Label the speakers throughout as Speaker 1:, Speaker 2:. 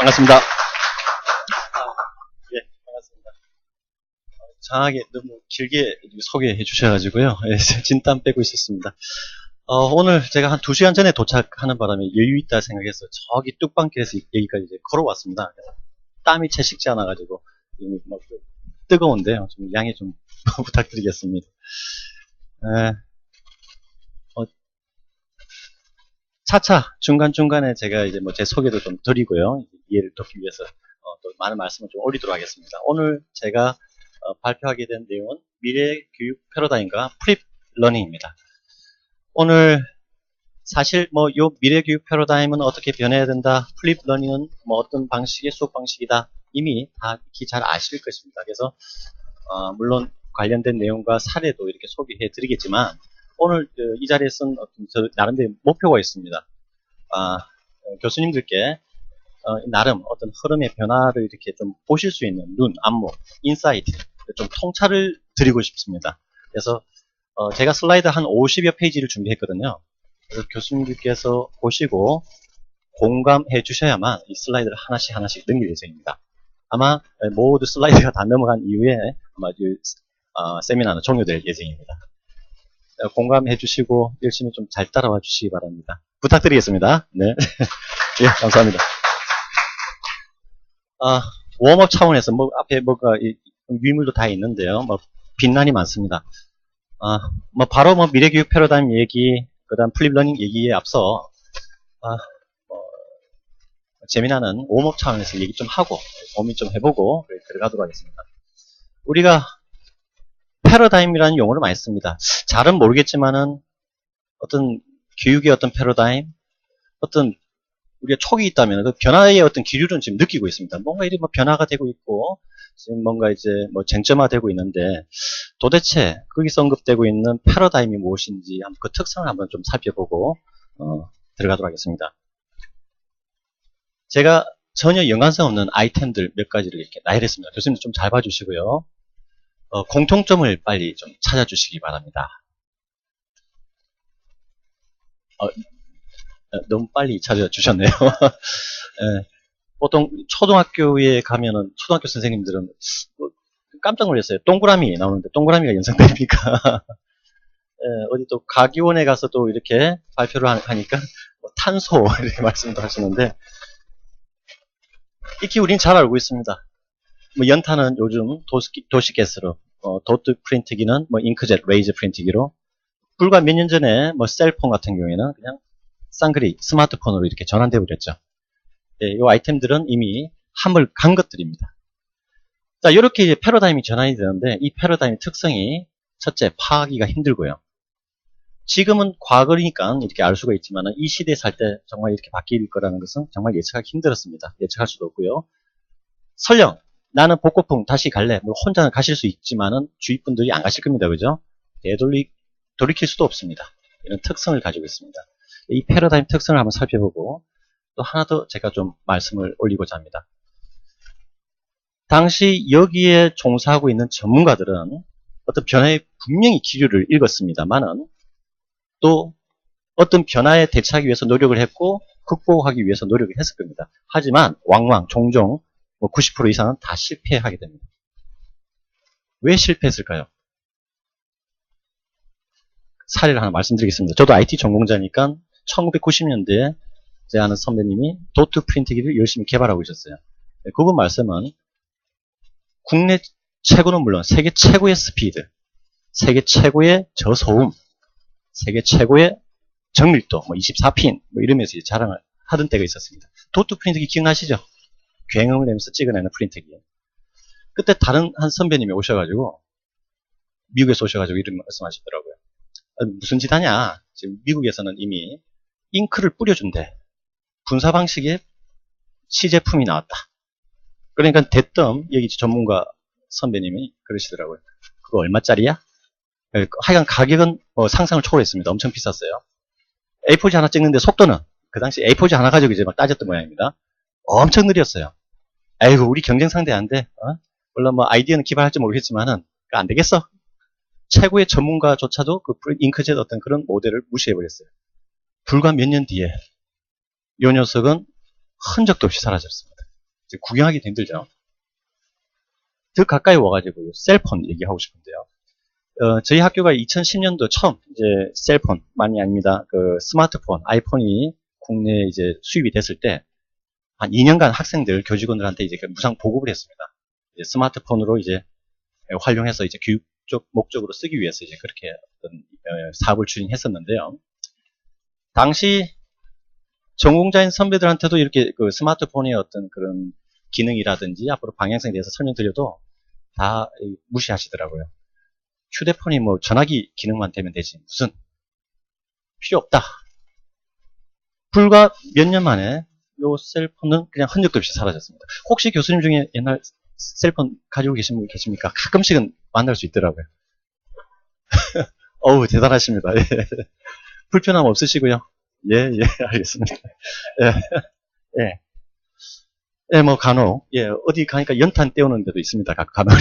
Speaker 1: 반갑습니다. 예, 반갑습니다. 장하게 너무 길게 소개해 주셔가지고요. 예, 진땀 빼고 있었습니다. 오늘 제가 한 2시간 전에 도착하는 바람에 여유 있다 생각해서 저기 뚝방길에서 여기까지 이제 걸어왔습니다. 그래서 땀이 채 식지 않아가지고 뜨거운데요. 좀 양해 좀 부탁드리겠습니다. 차차 중간중간에 제가 이제 뭐 제 소개도 좀 드리고요. 이해를 돕기 위해서 또 많은 말씀을 좀 올리도록 하겠습니다. 오늘 제가 발표하게 된 내용은 미래 교육 패러다임과 프립 러닝입니다. 오늘 사실 뭐 요 미래 교육 패러다임은 어떻게 변해야 된다, 프립 러닝은 뭐 어떤 방식의 수업 방식이다, 이미 다 익히 잘 아실 것입니다. 그래서 물론 관련된 내용과 사례도 이렇게 소개해 드리겠지만 오늘 이 자리에서는 어떤 나름대로 목표가 있습니다. 교수님들께 나름 어떤 흐름의 변화를 이렇게 좀 보실 수 있는 눈, 안목, 인사이트, 좀 통찰을 드리고 싶습니다. 그래서 제가 슬라이드 한 50여 페이지를 준비했거든요. 그래서 교수님들께서 보시고 공감해 주셔야만 이 슬라이드를 하나씩 넘길 예정입니다. 아마 모두 슬라이드가 다 넘어간 이후에 아마 세미나는 종료될 예정입니다. 공감해 주시고 열심히 좀 잘 따라와 주시기 바랍니다. 부탁드리겠습니다. 네. 예, 감사합니다. 웜업 차원에서 뭐 앞에 뭐가 유물도 다 있는데요. 뭐 빛난이 많습니다. 뭐 바로 뭐 미래교육 패러다임 얘기, 그다음 플립러닝 얘기에 앞서 재미나는 웜업 차원에서 얘기 좀 하고 고민 좀 해보고 들어가도록 하겠습니다. 우리가 패러다임이라는 용어를 많이 씁니다. 잘은 모르겠지만은 어떤 교육의 어떤 패러다임, 어떤 우리가 촉이 있다면 그 변화의 어떤 기류는 지금 느끼고 있습니다. 뭔가 이리 뭐 변화가 되고 있고 지금 뭔가 이제 뭐 쟁점화되고 있는데 도대체 거기서 언급되고 있는 패러다임이 무엇인지 한번 그 특성을 한번 좀 살펴보고 들어가도록 하겠습니다. 제가 전혀 연관성 없는 아이템들 몇 가지를 이렇게 나열했습니다. 교수님들 좀 잘 봐주시고요. 공통점을 빨리 좀 찾아주시기 바랍니다. 너무 빨리 찾아주셨네요. 예, 보통 초등학교에 가면은 초등학교 선생님들은 뭐 깜짝 놀랐어요. 동그라미 나오는데 동그라미가 연상됩니까? 예, 어디 또 가기원에 가서 또 이렇게 발표를 하니까 뭐 탄소 이렇게 말씀도 하시는데 익히 우린 잘 알고 있습니다. 뭐 연탄은 요즘 도시가스로, 도트 프린트기는 뭐 잉크젯 레이저 프린트기로, 불과 몇 년 전에 뭐 셀폰 같은 경우에는 그냥 쌍그리 스마트폰으로 이렇게 전환되어 버렸죠. 이 아이템들은 이미 함을 간 것들입니다. 자, 이렇게 이제 패러다임이 전환이 되는데 이 패러다임의 특성이 첫째, 파악하기가 힘들고요. 지금은 과거니까 이렇게 알 수가 있지만 이 시대에 살 때 정말 이렇게 바뀔 거라는 것은 정말 예측하기 힘들었습니다. 예측할 수도 없고요. 설령 나는 복고풍 다시 갈래. 뭐 혼자는 가실 수 있지만은 주위 분들이 안 가실 겁니다. 그죠? 돌이킬 수도 없습니다. 이런 특성을 가지고 있습니다. 이 패러다임 특성을 한번 살펴보고 또 하나 더 제가 좀 말씀을 올리고자 합니다. 당시 여기에 종사하고 있는 전문가들은 어떤 변화에 분명히 기류를 읽었습니다만은 또 어떤 변화에 대처하기 위해서 노력을 했고 극복하기 위해서 노력을 했을 겁니다. 하지만 왕왕 종종 90% 이상은 다 실패하게 됩니다. 왜 실패했을까요? 사례를 하나 말씀드리겠습니다. 저도 IT 전공자니까 1990년대에 제 아는 선배님이 도트 프린트기를 열심히 개발하고 있었어요. 그분 말씀은 국내 최고는 물론 세계 최고의 스피드, 세계 최고의 저소음, 세계 최고의 정밀도, 24핀, 이러면서 자랑을 하던 때가 있었습니다. 도트 프린트기 기억나시죠? 굉음을 내면서 찍어내는 프린트기. 그때 다른 한 선배님이 오셔가지고, 미국에서 오셔가지고 이런 말씀하시더라고요. 무슨 짓 하냐? 지금 미국에서는 이미 잉크를 뿌려준대. 분사 방식의 시제품이 나왔다. 그러니까 대뜸 여기 전문가 선배님이 그러시더라고요. 그거 얼마짜리야? 하여간 가격은 상상을 초월했습니다. 엄청 비쌌어요. A4지 하나 찍는데 속도는 그 당시 A4지 하나 가지고 이제 막 따졌던 모양입니다. 엄청 느렸어요. 아이고 우리 경쟁 상대 안 돼. 물론 뭐 아이디어는 기발할지 모르겠지만은 안 되겠어. 최고의 전문가조차도 그 잉크젯 어떤 그런 모델을 무시해버렸어요. 불과 몇 년 뒤에 이 녀석은 흔적도 없이 사라졌습니다. 이제 구경하기도 힘들죠. 더 가까이 와가지고 셀폰 얘기하고 싶은데요. 저희 학교가 2010년도 처음 이제 셀폰만이 아닙니다. 그 스마트폰, 아이폰이 국내에 이제 수입이 됐을 때 한 2년간 학생들, 교직원들한테 이제 무상 보급을 했습니다. 이제 스마트폰으로 이제 활용해서 이제 교육적 목적으로 쓰기 위해서 이제 그렇게 어떤 사업을 추진했었는데요. 당시 전공자인 선배들한테도 이렇게 그 스마트폰의 어떤 그런 기능이라든지 앞으로 방향성에 대해서 설명드려도 다 무시하시더라고요. 휴대폰이 뭐 전화기 기능만 되면 되지 무슨 필요 없다. 불과 몇 년 만에 요 셀폰은 그냥 흔적도 없이 사라졌습니다. 혹시 교수님 중에 옛날 셀폰 가지고 계신 분 계십니까? 가끔씩은 만날 수 있더라고요. 어우 대단하십니다. 예. 불편함 없으시고요. 예, 알겠습니다. 예, 예. 예, 뭐 간혹 예 어디 가니까 연탄 떼우는 데도 있습니다. 간혹.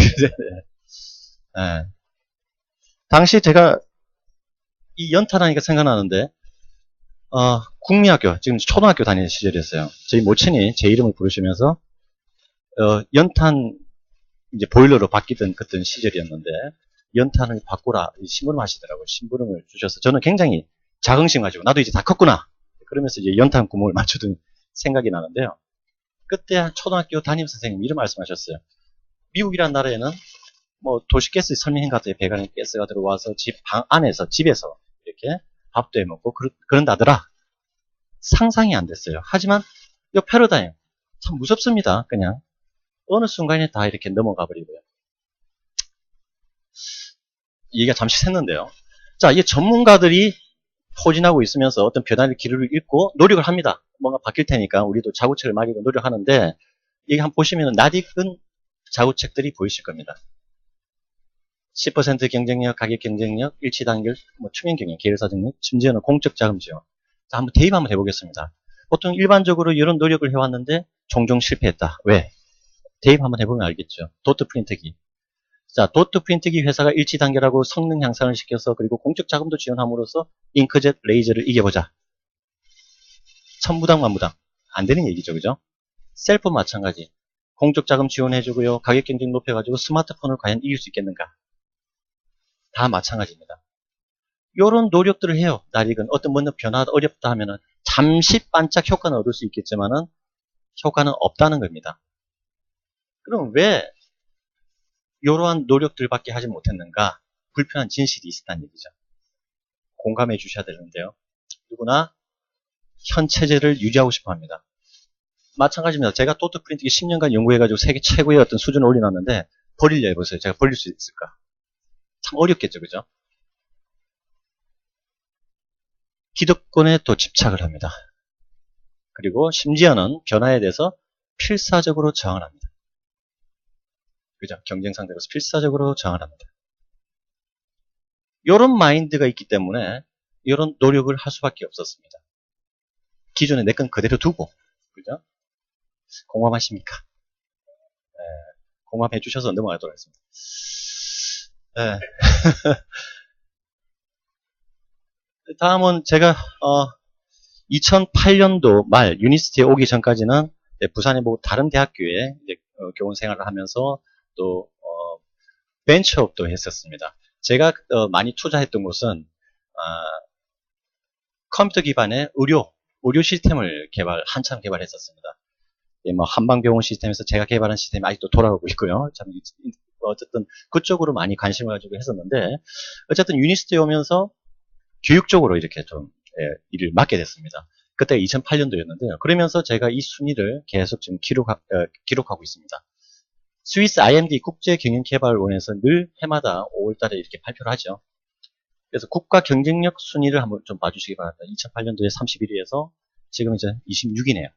Speaker 1: 예. 당시 제가 이 연탄하니까 생각나는데 국민학교 지금 초등학교 다니는 시절이었어요. 저희 모친이 제 이름을 부르시면서 연탄 이제 보일러로 바뀌던 그런 시절이었는데 연탄을 바꾸라 심부름 하시더라고요. 심부름을 주셔서 저는 굉장히 자긍심 가지고 나도 이제 다 컸구나 그러면서 이제 연탄 구멍을 맞추던 생각이 나는데요. 그때 초등학교 담임 선생님이 이런 말씀하셨어요. 미국이라는 나라에는 뭐 도시가스 설명인 같은 배관에 가스가 들어와서 집 방 안에서 집에서 이렇게 밥도 해 먹고 그런다더라. 상상이 안 됐어요. 하지만 이 패러다임 참 무섭습니다. 그냥 어느 순간에 다 이렇게 넘어가 버리고요. 얘기가 잠시 샜는데요. 자, 이게 전문가들이 포진하고 있으면서 어떤 변화의 기류를 읽고 노력을 합니다. 뭔가 바뀔 테니까 우리도 자구책을 마련하고 노력하는데 여기 한번 보시면 낯익은 자구책들이 보이실 겁니다. 10% 경쟁력, 가격 경쟁력, 일치 단결, 투명 경영, 계열사 정리, 심지어는 공적 자금 지원. 자, 한번 대입 한번 해보겠습니다. 보통 일반적으로 이런 노력을 해왔는데 종종 실패했다. 왜? 대입 한번 해보면 알겠죠. 도트 프린트기. 자, 도트 프린트기 회사가 일치 단결하고 성능 향상을 시켜서 그리고 공적 자금도 지원함으로써 잉크젯 레이저를 이겨보자. 천무당 만무당. 안 되는 얘기죠. 그죠? 셀폰 마찬가지. 공적 자금 지원해주고요. 가격 경쟁 높여가지고 스마트폰을 과연 이길 수 있겠는가? 다 마찬가지입니다. 이런 노력들을 해요. 낯익은 어떤 뭔가 변화가 어렵다 하면은 잠시 반짝 효과는 얻을 수 있겠지만은 효과는 없다는 겁니다. 그럼 왜 이러한 노력들밖에 하지 못했는가? 불편한 진실이 있었다는 얘기죠. 공감해 주셔야 되는데요. 누구나 현 체제를 유지하고 싶어 합니다. 마찬가지입니다. 제가 도트 프린트기 10년간 연구해가지고 세계 최고의 어떤 수준을 올려놨는데 버리려 해보세요. 제가 버릴 수 있을까? 참 어렵겠죠. 그죠? 기득권에 또 집착을 합니다. 그리고 심지어는 변화에 대해서 필사적으로 저항을 합니다. 그죠? 경쟁 상대로서 필사적으로 저항을 합니다. 이런 마인드가 있기 때문에 이런 노력을 할 수밖에 없었습니다. 기존에 내 건 그대로 두고, 그죠? 공감하십니까? 예, 공감해 주셔서 넘어가도록 하겠습니다. 예. 다음은 제가 2008년도 말 유니스티에 오기 전까지는 부산의 뭐 다른 대학교에 이제 교원 생활을 하면서 또 벤처업도 했었습니다. 제가 많이 투자했던 곳은 컴퓨터 기반의 의료 시스템을 한참 개발했었습니다. 예, 뭐 한방병원 시스템에서 제가 개발한 시스템이 아직도 돌아가고 있고요. 참 어쨌든 그쪽으로 많이 관심을 가지고 했었는데 어쨌든 유니스티에 오면서 교육 쪽으로 이렇게 좀 일을 맡게 됐습니다. 그때 2008년도였는데요. 그러면서 제가 이 순위를 계속 지금 기록하고 있습니다. 스위스 IMD 국제경영개발원에서 늘 해마다 5월달에 이렇게 발표를 하죠. 그래서 국가 경쟁력 순위를 한번 좀 봐주시기 바랍니다. 2008년도에 31위에서 지금 이제 26위네요.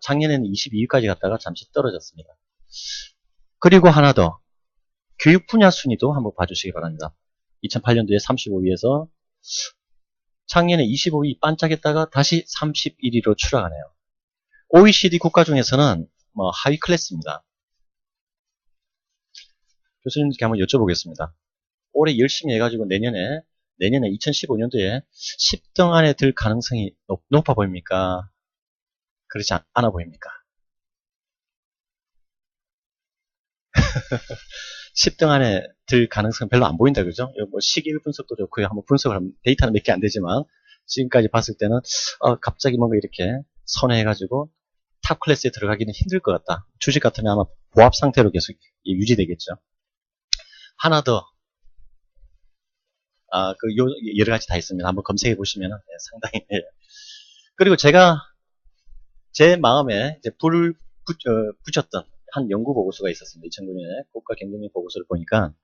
Speaker 1: 작년에는 22위까지 갔다가 잠시 떨어졌습니다. 그리고 하나 더 교육 분야 순위도 한번 봐주시기 바랍니다. 2008년도에 35위에서 작년에 25위 반짝했다가 다시 31위로 추락하네요. OECD 국가 중에서는 뭐 하위 클래스입니다. 교수님께 한번 여쭤보겠습니다. 올해 열심히 해가지고 내년에 2015년도에 10등 안에 들 가능성이 높아 보입니까? 그렇지 않아 보입니까? 10등 안에 들 가능성은 별로 안 보인다, 그죠? 뭐 시기일 분석도 좋고요. 한번 분석을 하면 데이터는 몇 개 안 되지만 지금까지 봤을 때는 갑자기 뭔가 이렇게 선회해가지고 탑 클래스에 들어가기는 힘들 것 같다. 주식 같으면 아마 보합 상태로 계속 유지되겠죠. 하나 더 여러 가지 다 있습니다. 한번 검색해 보시면 상당히 그리고 제가 제 마음에 이제 불을 붙였던 한 연구 보고서가 있었습니다. 2009년에 국가 경쟁력 보고서를 보니까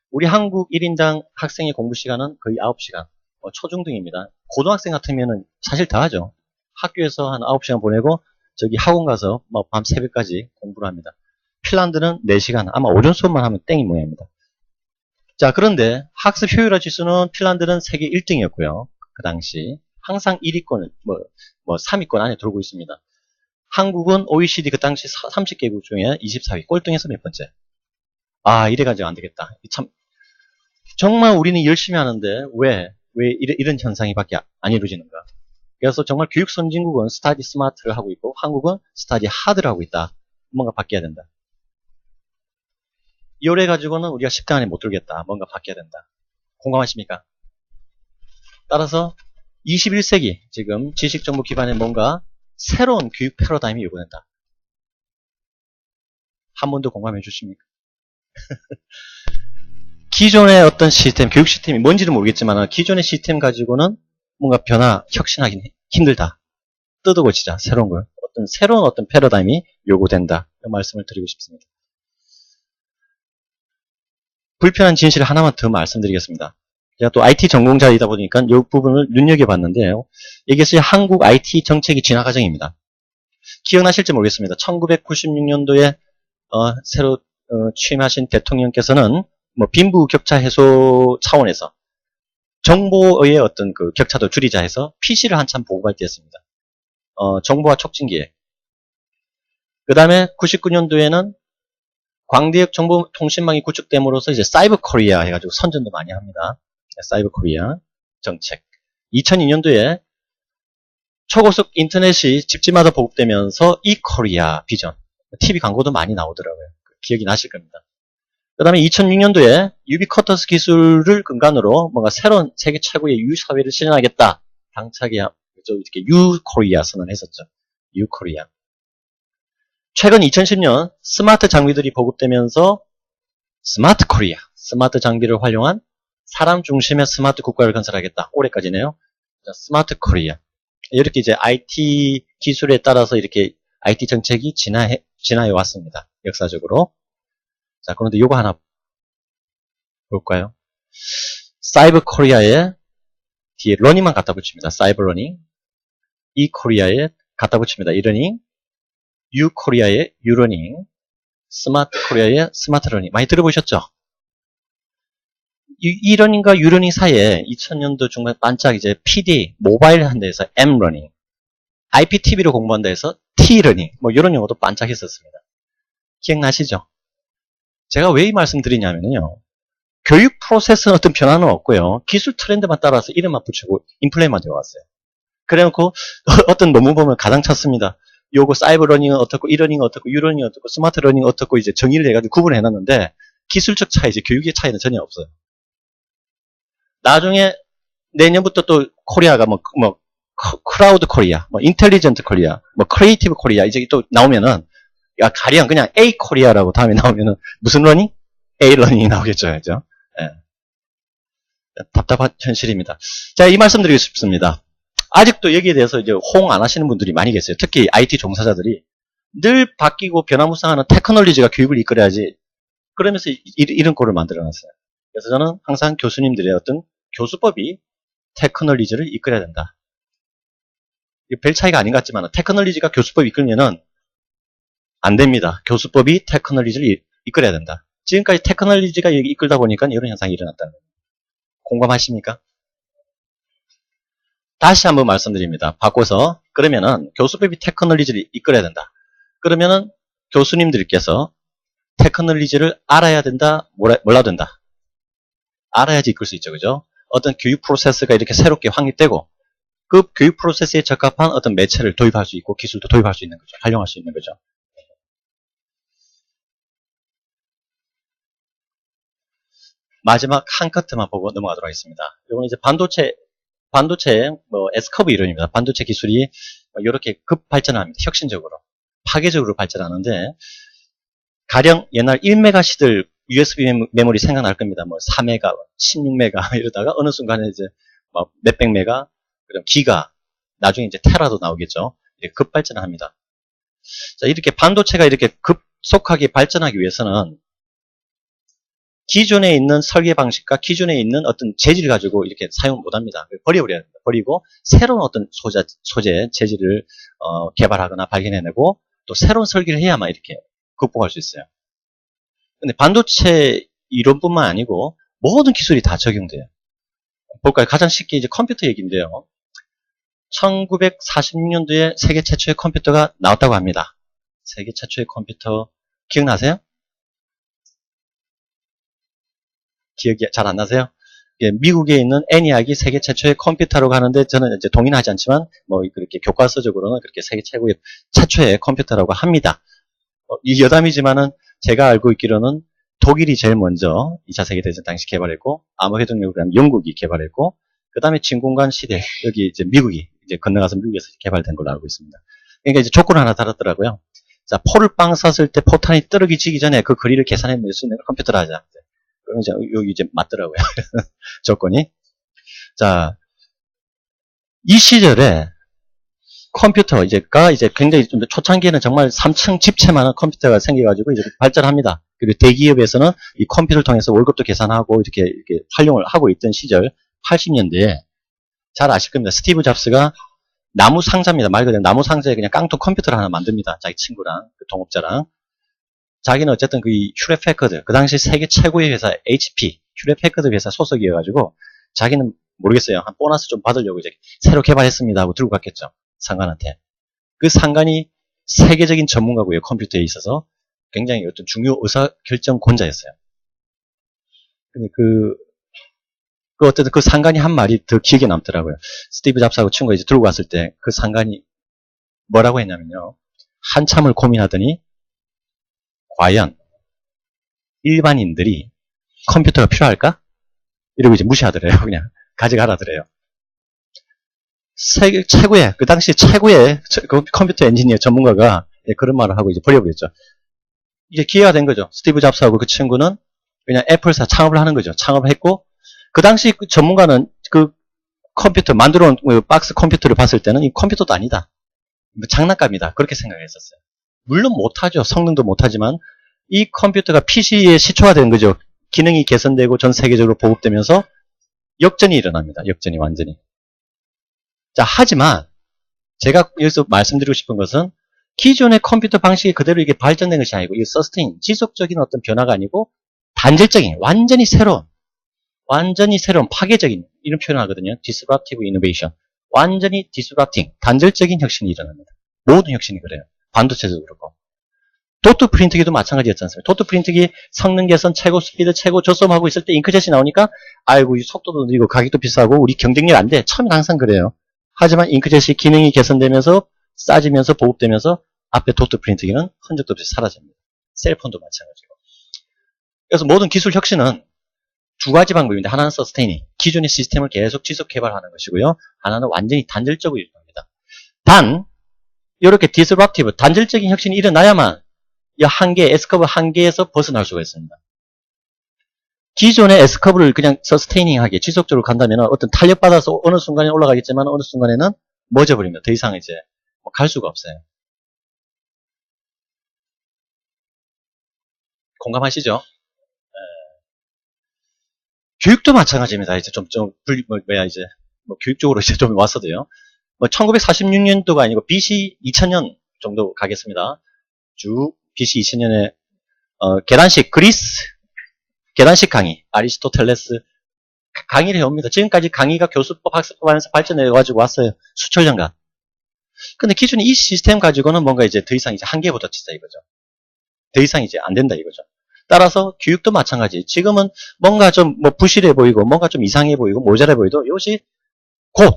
Speaker 1: 우리 한국 1인당 학생의 공부 시간은 거의 9시간, 초중등입니다. 고등학생 같으면은 사실 다 하죠. 학교에서 한 9시간 보내고 저기 학원 가서 뭐 밤 새벽까지 공부를 합니다. 핀란드는 4시간, 아마 오전 수업만 하면 땡인 모양입니다. 자, 그런데 학습 효율화 지수는 핀란드는 세계 1등이었고요. 그 당시 항상 1위권을 3위권 안에 돌고 있습니다. 한국은 OECD 그 당시 30개국 중에 24위, 꼴등에서 몇 번째. 이래가지고 안 되겠다. 참 정말 우리는 열심히 하는데 왜 이런 현상이 밖에 안 이루어지는가. 그래서 정말 교육 선진국은 스타디 스마트를 하고 있고 한국은 스타디 하드를 하고 있다. 뭔가 바뀌어야 된다. 이래 가지고는 우리가 10등 안에 못 들겠다. 뭔가 바뀌어야 된다. 공감하십니까? 따라서 21세기 지금 지식정보 기반의 뭔가 새로운 교육 패러다임이 요구된다. 한 번 더 공감해 주십니까? 기존의 어떤 시스템, 교육 시스템이 뭔지는 모르겠지만 기존의 시스템 가지고는 뭔가 혁신하기는 힘들다. 뜯어고치자, 새로운 걸. 새로운 어떤 패러다임이 요구된다. 이런 말씀을 드리고 싶습니다. 불편한 진실 하나만 더 말씀드리겠습니다. 제가 또 IT 전공자이다 보니까 이 부분을 눈여겨봤는데요. 여기서 한국 IT 정책의 진화 과정입니다. 기억나실지 모르겠습니다. 1996년도에 새로 취임하신 대통령께서는 빈부격차 해소 차원에서 정보의 어떤 그 격차도 줄이자 해서 PC를 한참 보고발표했습니다. 정보화 촉진기에. 그 다음에 99년도에는 광대역 정보통신망이 구축됨으로써 이제 사이버 코리아 해가지고 선전도 많이 합니다. 사이버 코리아 정책. 2002년도에 초고속 인터넷이 집집마다 보급되면서 이 코리아 비전. TV 광고도 많이 나오더라고요. 기억이 나실 겁니다. 그 다음에 2006년도에 유비쿼터스 기술을 근간으로 뭔가 새로운 세계 최고의 유사회를 실현하겠다. 당차게 이렇게 유코리아 선언했었죠. 유코리아. 최근 2010년 스마트 장비들이 보급되면서 스마트 코리아, 스마트 장비를 활용한 사람 중심의 스마트 국가를 건설하겠다. 올해까지네요. 스마트 코리아. 이렇게 이제 IT 기술에 따라서 이렇게 IT 정책이 진화해 왔습니다. 역사적으로. 자, 그런데 요거 하나 볼까요? 사이버 코리아에 뒤에 러닝만 갖다 붙입니다. 사이버 러닝. 이 코리아에 갖다 붙입니다. 이 러닝. 유 코리아의 유 러닝. 스마트 코리아의 스마트 러닝. 많이 들어보셨죠? E러닝과 U러닝 사이에 2000년도 중반 반짝 이제 PD, 모바일 한 데에서 M러닝, IPTV로 공부한 데에서 T러닝, 뭐 이런 용어도 반짝했었습니다. 기억나시죠? 제가 왜 이 말씀 드리냐면요. 교육 프로세스는 어떤 변화는 없고요. 기술 트렌드만 따라서 이름만 붙이고 인플레만 되어 왔어요. 그래놓고 어떤 논문 보면 가장 쳤습니다. 요거 사이버 러닝은 어떻고, 이러닝은 어떻고, 유러닝은 어떻고, 스마트 러닝은 어떻고 이제 정의를 해가지고 구분을 해놨는데 기술적 차이지 교육의 차이는 전혀 없어요. 나중에 내년부터 또 코리아가 뭐 크라우드 코리아, 뭐 인텔리전트 코리아, 뭐 크리에이티브 코리아 이제 또 나오면은 야 가령 그냥 A 코리아라고 다음에 나오면은 무슨 러닝? A 러닝이 나오겠죠, 그죠? 예. 답답한 현실입니다. 자, 이 말씀 드리고 싶습니다. 아직도 여기에 대해서 이제 호응 안 하시는 분들이 많이 계세요. 특히 IT 종사자들이 늘 바뀌고 변화무쌍하는 테크놀로지가 교육을 이끌어야지. 그러면서 이런 꼴을 만들어놨어요. 그래서 저는 항상 교수님들의 어떤 교수법이 테크놀로지를 이끌어야 된다. 별 차이가 아닌 것 같지만 테크놀로지가 교수법 이끌면은 안 됩니다. 교수법이 테크놀로지를 이끌어야 된다. 지금까지 테크놀로지가 이끌다 보니까 이런 현상이 일어났다는 거예요. 공감하십니까? 다시 한번 말씀드립니다. 바꿔서 그러면은 교수법이 테크놀로지를 이끌어야 된다. 그러면은 교수님들께서 테크놀로지를 알아야 된다, 몰라도 된다. 알아야지 이끌 수 있죠, 그죠? 어떤 교육 프로세스가 이렇게 새롭게 확립되고 그 교육 프로세스에 적합한 어떤 매체를 도입할 수 있고 기술도 도입할 수 있는 거죠. 활용할 수 있는 거죠. 마지막 한 커트만 보고 넘어가도록 하겠습니다. 이거는 이제 반도체 뭐 S커브 이론입니다. 반도체 기술이 이렇게 급 발전합니다. 혁신적으로, 파괴적으로 발전하는데 가령 옛날 1메가 시들 USB 메모리 생각날 겁니다. 뭐 4메가, 16메가 이러다가 어느 순간에 이제 막 몇백 메가, 그럼 기가, 나중에 이제 테라도 나오겠죠. 이렇게 급 발전을 합니다. 자, 이렇게 반도체가 이렇게 급속하게 발전하기 위해서는 기존에 있는 설계 방식과 기존에 있는 어떤 재질을 가지고 이렇게 사용 못 합니다. 버려버려야 합니다. 버리고 새로운 어떤 소재, 재질을 개발하거나 발견해내고 또 새로운 설계를 해야만 이렇게 극복할 수 있어요. 근데 반도체 이론뿐만 아니고 모든 기술이 다 적용돼요. 볼까요? 가장 쉽게 이제 컴퓨터 얘기인데요. 1946년도에 세계 최초의 컴퓨터가 나왔다고 합니다. 세계 최초의 컴퓨터 기억나세요? 기억이 잘 안 나세요? 예, 미국에 있는 ENIAC이 세계 최초의 컴퓨터라고 하는데 저는 이제 동의는 하지 않지만 뭐 그렇게 교과서적으로는 그렇게 세계 최초의 컴퓨터라고 합니다. 이 여담이지만은 제가 알고 있기로는 독일이 제일 먼저 2차 세계대전 당시 개발했고 암호회동력을 영국이 개발했고 그 다음에 진공관 시대 여기 이제 미국이 이제 건너가서 미국에서 개발된 걸로 알고 있습니다. 그러니까 이제 조건 하나 달았더라고요. 자, 포를 빵 쐈을 때 포탄이 떨어지기 전에 그 거리를 계산해낼 수 있는 컴퓨터를 하자. 그럼 이제 여기 이제 맞더라고요. 조건이. 자, 이 시절에 컴퓨터 이제가 이제 굉장히 좀 초창기에는 정말 3층 집채만한 컴퓨터가 생겨가지고 이제 발전합니다. 그리고 대기업에서는 이 컴퓨터를 통해서 월급도 계산하고 이렇게 활용을 하고 있던 시절 80년대에 잘 아실 겁니다. 스티브 잡스가 나무 상자입니다. 말 그대로 나무 상자에 그냥 깡통 컴퓨터를 하나 만듭니다. 자기 친구랑 그 동업자랑. 자기는 어쨌든 그 휴렛 패커드, 그 당시 세계 최고의 회사 HP 휴렛 패커드 회사 소속이어가지고 자기는 모르겠어요. 한 보너스 좀 받으려고 이제 새로 개발했습니다 하고 들고 갔겠죠. 상관한테. 그 상관이 세계적인 전문가고요. 컴퓨터에 있어서 굉장히 어떤 중요 의사결정권자였어요. 근데 어쨌든 그 상관이 한 말이 더 기억에 남더라고요. 스티브 잡스하고 친구가 이제 들고 갔을 때 그 상관이 뭐라고 했냐면요. 한참을 고민하더니 과연 일반인들이 컴퓨터가 필요할까? 이러고 이제 무시하더래요. 그냥 가져가라더래요. 세계 최고의, 그 당시 최고의 컴퓨터 엔지니어 전문가가 그런 말을 하고 이제 버려버렸죠. 이제 기회가 된 거죠. 스티브 잡스하고 그 친구는 그냥 애플사 창업을 하는 거죠. 창업을 했고, 그 당시 그 전문가는 그 컴퓨터, 만들어 온 박스 컴퓨터를 봤을 때는 이 컴퓨터도 아니다. 장난감이다. 그렇게 생각했었어요. 물론 못하죠. 성능도 못하지만 이 컴퓨터가 PC의 시초가 된 거죠. 기능이 개선되고 전 세계적으로 보급되면서 역전이 일어납니다. 역전이 완전히. 자, 하지만 제가 여기서 말씀드리고 싶은 것은 기존의 컴퓨터 방식이 그대로 이게 발전된 것이 아니고 이게 서스테인, 지속적인 어떤 변화가 아니고 단절적인, 완전히 새로운 완전히 새로운 파괴적인 이런 표현을 하거든요. disruptive innovation. 완전히 disrupting, 단절적인 혁신이 일어납니다. 모든 혁신이 그래요. 반도체도 그렇고. 도트 프린트기도 마찬가지였지 않습니까? 도트 프린트기 성능 개선, 최고 스피드, 최고 저소음하고 있을 때 잉크젯이 나오니까 아이고 이 속도도 느리고 가격도 비싸고 우리 경쟁력 안 돼. 처음엔 항상 그래요. 하지만 잉크젯이 기능이 개선되면서 싸지면서 보급되면서 앞에 도트 프린트기는 흔적도 없이 사라집니다. 셀폰도 마찬가지고. 그래서 모든 기술 혁신은 두 가지 방법인데 하나는 서스테이닝, 기존의 시스템을 계속 지속 개발하는 것이고요. 하나는 완전히 단절적으로 일어납니다. 단 이렇게 디스럽티브, 단절적인 혁신이 일어나야만 이 한계, S커브 한계에서 벗어날 수가 있습니다. 기존의 S커브를 그냥 서스테이닝하게 지속적으로 간다면 어떤 탄력받아서 어느 순간에 올라가겠지만 어느 순간에는 멎어버립니다. 더 이상 이제 갈 수가 없어요. 공감하시죠? 교육도 마찬가지입니다. 이제 이제 교육적으로 이제 좀 왔어도요. 1946년도가 아니고 BC 2000년 정도 가겠습니다. 쭉 BC 2000년에 계단식 강의, 아리스토텔레스 강의를 해옵니다. 지금까지 강의가 교수법, 학습법 하면서 발전해가지고 왔어요. 수천 년간. 근데 기존에 이 시스템 가지고는 뭔가 이제 더 이상 이제 한계에 부딪히다 이거죠. 더 이상 이제 안 된다 이거죠. 따라서 교육도 마찬가지. 지금은 뭔가 좀 부실해 보이고 뭔가 좀 이상해 보이고 모자라 보이도 이것이 곧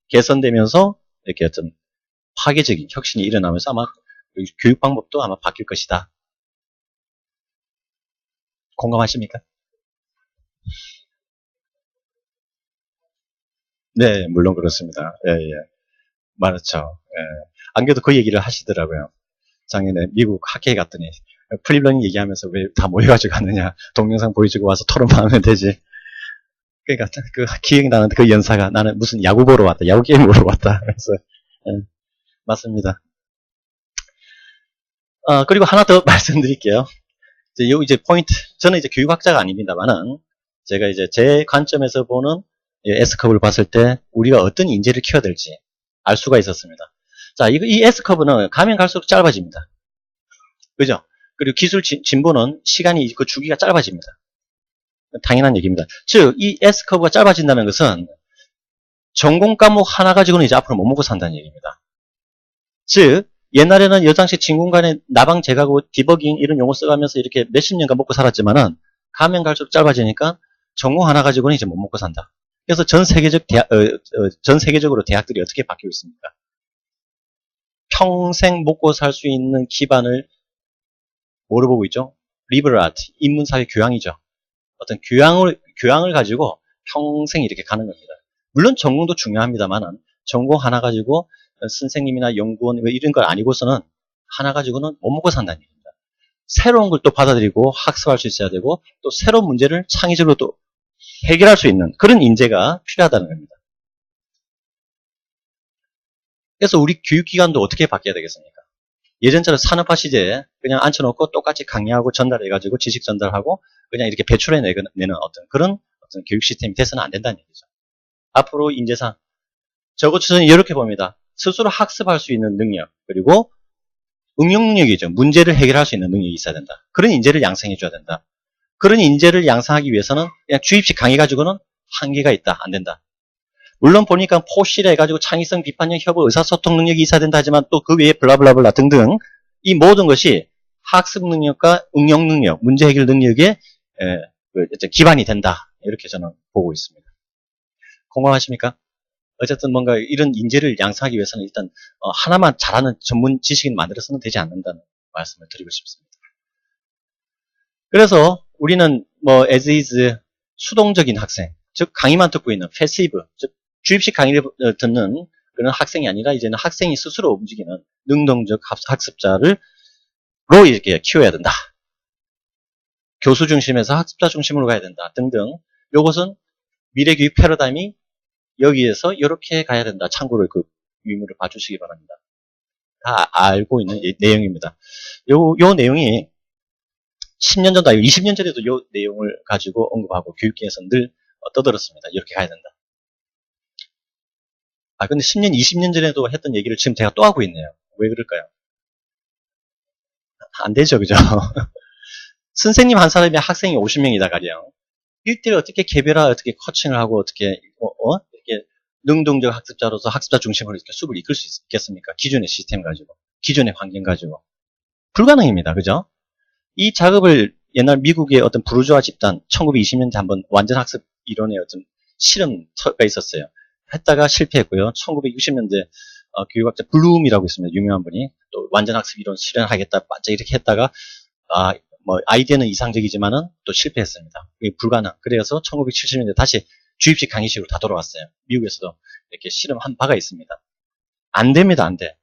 Speaker 1: 개선되면서 이렇게 어떤 파괴적인 혁신이 일어나면서 아마 교육 방법도 아마 바뀔 것이다. 공감하십니까? 네, 물론 그렇습니다. 예, 예. 맞죠. 예. 안 그래도 그 얘기를 하시더라고요. 작년에 미국 학회에 갔더니 프리러닝 얘기하면서 왜 다 모여가지고 가느냐. 동영상 보여주고 와서 토론만 하면 되지. 그러니까 그 기억나는 그 연사가 나는 무슨 야구 보러 왔다. 야구 게임 보러 왔다. 그래서 예, 맞습니다. 그리고 하나 더 말씀드릴게요. 이제 포인트. 저는 이제 교육학자가 아닙니다만은 제가 이제 제 관점에서 보는 S컵을 봤을 때 우리가 어떤 인재를 키워야 될지 알 수가 있었습니다. 자, 이 S커브는 가면 갈수록 짧아집니다. 그죠? 그리고 기술 진보는 시간이 그 주기가 짧아집니다. 당연한 얘기입니다. 즉, 이 S커브가 짧아진다는 것은 전공 과목 하나 가지고는 이제 앞으로 못 먹고 산다는 얘기입니다. 즉, 옛날에는 여장식 진공관에 나방 제거하고 디버깅 이런 용어 써가면서 이렇게 몇십 년간 먹고 살았지만은 가면 갈수록 짧아지니까 전공 하나 가지고는 이제 못 먹고 산다. 그래서 전 세계적으로 대학들이 어떻게 바뀌고 있습니까? 평생 먹고 살 수 있는 기반을 뭐로 보고 있죠? 리버럴 아트, 인문사회 교양이죠. 어떤 교양을 가지고 평생 이렇게 가는 겁니다. 물론 전공도 중요합니다만은 전공 하나 가지고 선생님이나 연구원 이런 걸 아니고서는 하나 가지고는 못 먹고 산다는 얘기입니다. 새로운 걸 또 받아들이고 학습할 수 있어야 되고 또 새로운 문제를 창의적으로 또 해결할 수 있는 그런 인재가 필요하다는 겁니다. 그래서 우리 교육기관도 어떻게 바뀌어야 되겠습니까? 예전처럼 산업화 시대에 그냥 앉혀놓고 똑같이 강의하고 전달해가지고 지식 전달하고 그냥 이렇게 배출해내는 그런 교육 시스템이 돼서는 안 된다는 얘기죠. 앞으로 인재상 적어도 저는 이렇게 봅니다. 스스로 학습할 수 있는 능력 그리고 응용 능력이죠. 문제를 해결할 수 있는 능력이 있어야 된다. 그런 인재를 양성해줘야 된다. 그런 인재를 양성하기 위해서는 그냥 주입식 강의 가지고는 한계가 있다. 안 된다. 물론 보니까 포실해 해가지고 창의성, 비판력, 협업, 의사소통 능력이 있어야 된다 하지만 또 그 외에 블라블라블라 등등 이 모든 것이 학습 능력과 응용 능력, 문제 해결 능력의 기반이 된다. 이렇게 저는 보고 있습니다. 공감하십니까? 어쨌든 뭔가 이런 인재를 양성하기 위해서는 일단 하나만 잘하는 전문 지식인 만들어서는 되지 않는다는 말씀을 드리고 싶습니다. 그래서 우리는 as is 수동적인 학생, 즉 강의만 듣고 있는 패시브, 즉 주입식 강의를 듣는 그런 학생이 아니라 이제는 학생이 스스로 움직이는 능동적 학습자를 이렇게 키워야 된다. 교수 중심에서 학습자 중심으로 가야 된다. 등등. 이것은 미래교육 패러다임이 여기에서 이렇게 가야 된다. 참고로 그 유의미를 봐주시기 바랍니다. 다 알고 있는 내용입니다. 요 내용이 10년 전도 아니고 20년 전에도 이 내용을 가지고 언급하고 교육계에서 늘 떠들었습니다. 이렇게 가야 된다. 근데 10년, 20년 전에도 했던 얘기를 지금 제가 또 하고 있네요. 왜 그럴까요? 안 되죠, 그죠? 선생님 한 사람이 학생이 50명이다 가령. 일대를 어떻게 개별화, 어떻게 코칭을 하고, 어떻게, 이렇게 능동적 학습자로서 학습자 중심으로 이렇게 수업을 이끌 수 있겠습니까? 기존의 시스템 가지고, 기존의 환경 가지고. 불가능입니다. 그죠? 이 작업을 옛날 미국의 어떤 부르주아 집단, 1920년대 한번 완전 학습 이론의 어떤 실험가 있었어요. 했다가 실패했고요. 1960년대 교육학자 블룸이라고 있습니다. 유명한 분이. 또 완전 학습 이론 실현하겠다, 반짝 이렇게 했다가, 아이디어는 이상적이지만은 또 실패했습니다. 이게 불가능. 그래서 1970년대 다시 주입식 강의식으로 다 돌아왔어요. 미국에서도 이렇게 실험한 바가 있습니다. 안 됩니다, 안 돼.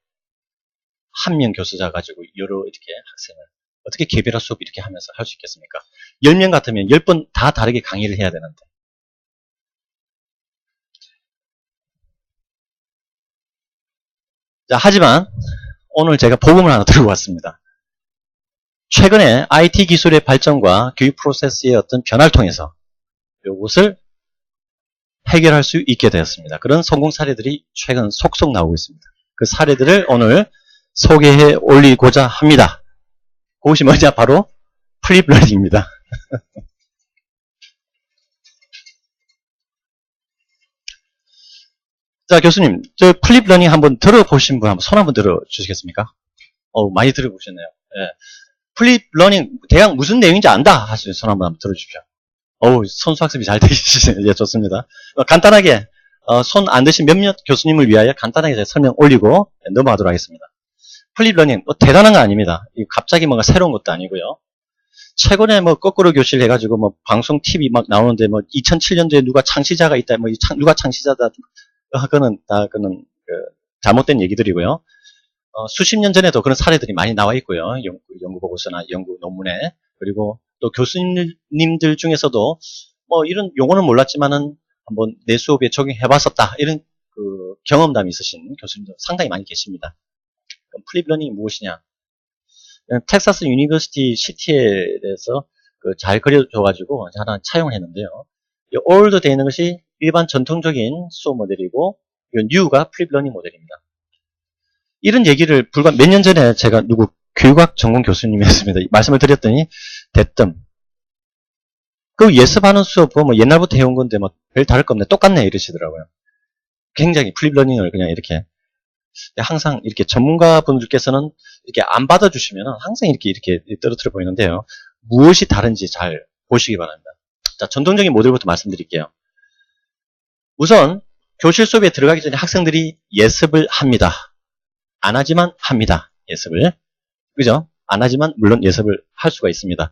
Speaker 1: 한 명 교수자 가지고 여러 이렇게 학생을 어떻게 개별화 수업 이렇게 하면서 할 수 있겠습니까? 10명 같으면 10번 다 다르게 강의를 해야 되는데. 자, 하지만 오늘 제가 복음을 하나 들고 왔습니다. 최근에 IT 기술의 발전과 교육 프로세스의 어떤 변화를 통해서 이것을 해결할 수 있게 되었습니다. 그런 성공 사례들이 최근 속속 나오고 있습니다. 그 사례들을 오늘 소개해 올리고자 합니다. 그것이 뭐냐? 바로 플립러닝입니다. 자, 교수님, 저 플립러닝 한번 들어보신 분 한번 손 한번 들어주시겠습니까? 많이 들어보셨네요. 예. 플립러닝 대강 무슨 내용인지 안다 하시는 손 한번 들어주십시오. 선수 학습이 잘 되시네요. 예, 좋습니다. 간단하게 손 안 드신 몇몇 교수님을 위하여 간단하게 제가 설명 올리고 넘어가도록 하겠습니다. 플립러닝 대단한 거 아닙니다. 갑자기 뭔가 새로운 것도 아니고요. 최근에 거꾸로 교실 해가지고 방송 TV 막 나오는데 2007년도에 누가 창시자가 있다, 누가 창시자다, 그거는 잘못된 얘기들이고요. 수십 년 전에도 그런 사례들이 많이 나와 있고요. 연구 보고서나 연구 논문에. 그리고 또 교수님들 중에서도 이런 용어는 몰랐지만은 한번 내 수업에 적용해봤었다, 이런 경험담이 있으신 교수님들 상당히 많이 계십니다. 그럼 플립러닝이 무엇이냐? 텍사스 유니버시티 CT에 대해서 잘 그려줘가지고 하나 차용을 했는데요. 이 올드 되어 있는 것이 일반 전통적인 수업 모델이고, 이 뉴가 플립러닝 모델입니다. 이런 얘기를 불과 몇 년 전에 제가 교육학 전공 교수님이었습니다. 말씀을 드렸더니 대뜸 그 예습하는 수업 옛날부터 해온 건데 별 다를 거 없네, 똑같네 이러시더라고요. 굉장히 플립러닝을 그냥 이렇게 항상 이렇게 전문가분들께서는 이렇게 안 받아주시면 항상 이렇게 떨어뜨려 보이는데요. 무엇이 다른지 잘 보시기 바랍니다. 자, 전통적인 모델부터 말씀드릴게요. 우선 교실 수업에 들어가기 전에 학생들이 예습을 합니다. 안 하지만 합니다. 예습을. 그죠? 안 하지만 물론 예습을 할 수가 있습니다.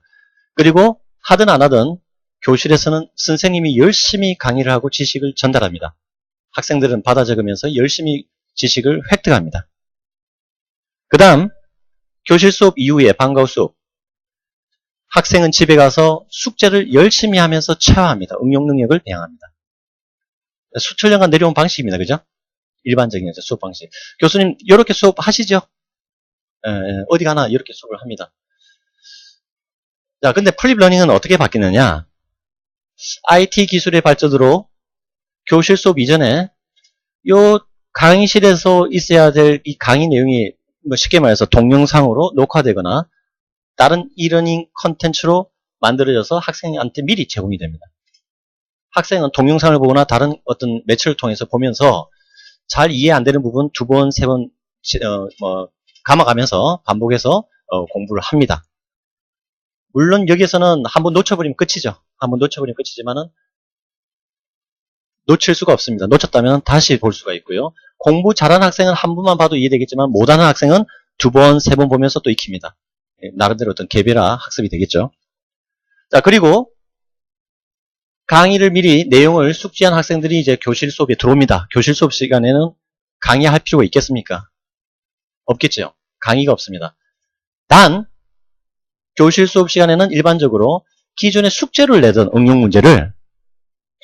Speaker 1: 그리고 하든 안 하든 교실에서는 선생님이 열심히 강의를 하고 지식을 전달합니다. 학생들은 받아 적으면서 열심히 지식을 획득합니다. 그 다음 교실 수업 이후에 방과 후 수업, 학생은 집에 가서 숙제를 열심히 하면서 체화합니다. 응용 능력을 배양합니다. 수천 년간 내려온 방식입니다. 그죠? 일반적인 수업 방식. 교수님 이렇게 수업 하시죠? 어디 가나 이렇게 수업을 합니다. 자, 근데 플립러닝은 어떻게 바뀌느냐? IT 기술의 발전으로 교실 수업 이전에 요 강의실에서 있어야 될 이 강의 내용이 쉽게 말해서 동영상으로 녹화되거나 다른 이러닝 컨텐츠로 만들어져서 학생한테 미리 제공이 됩니다. 학생은 동영상을 보거나 다른 어떤 매체를 통해서 보면서 잘 이해 안 되는 부분 2번, 3번 감아가면서 반복해서 공부를 합니다. 물론 여기서는 한번 놓쳐버리면 끝이죠. 한번 놓쳐버리면 끝이지만은 놓칠 수가 없습니다. 놓쳤다면 다시 볼 수가 있고요. 공부 잘하는 학생은 한 번만 봐도 이해되겠지만 못하는 학생은 2번, 3번 보면서 또 익힙니다. 나름대로 어떤 개별화 학습이 되겠죠. 자, 그리고 강의를 미리 내용을 숙지한 학생들이 이제 교실 수업에 들어옵니다. 교실 수업 시간에는 강의할 필요가 있겠습니까? 없겠죠. 강의가 없습니다. 단 교실 수업 시간에는 일반적으로 기존에 숙제를 내던 응용 문제를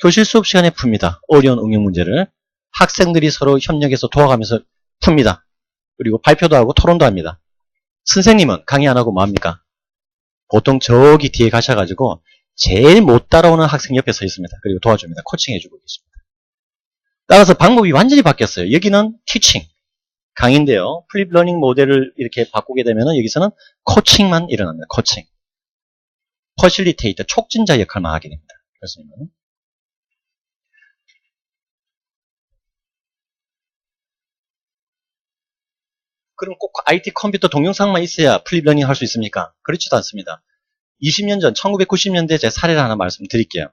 Speaker 1: 교실 수업 시간에 풉니다. 어려운 응용 문제를 학생들이 서로 협력해서 도와가면서 풉니다. 그리고 발표도 하고 토론도 합니다. 선생님은 강의 안 하고 뭐합니까? 보통 저기 뒤에 가셔가지고 제일 못 따라오는 학생 옆에 서 있습니다. 그리고 도와줍니다. 코칭해주고 계십니다. 따라서 방법이 완전히 바뀌었어요. 여기는 티칭, 강의인데요. 플립러닝 모델을 이렇게 바꾸게 되면 여기서는 코칭만 일어납니다. 코칭. 퍼실리테이터, 촉진자 역할만 하게 됩니다. 교수님은. 그럼 꼭 IT 컴퓨터 동영상만 있어야 플립러닝 할 수 있습니까? 그렇지도 않습니다. 20년 전 1990년대 제 사례를 하나 말씀드릴게요.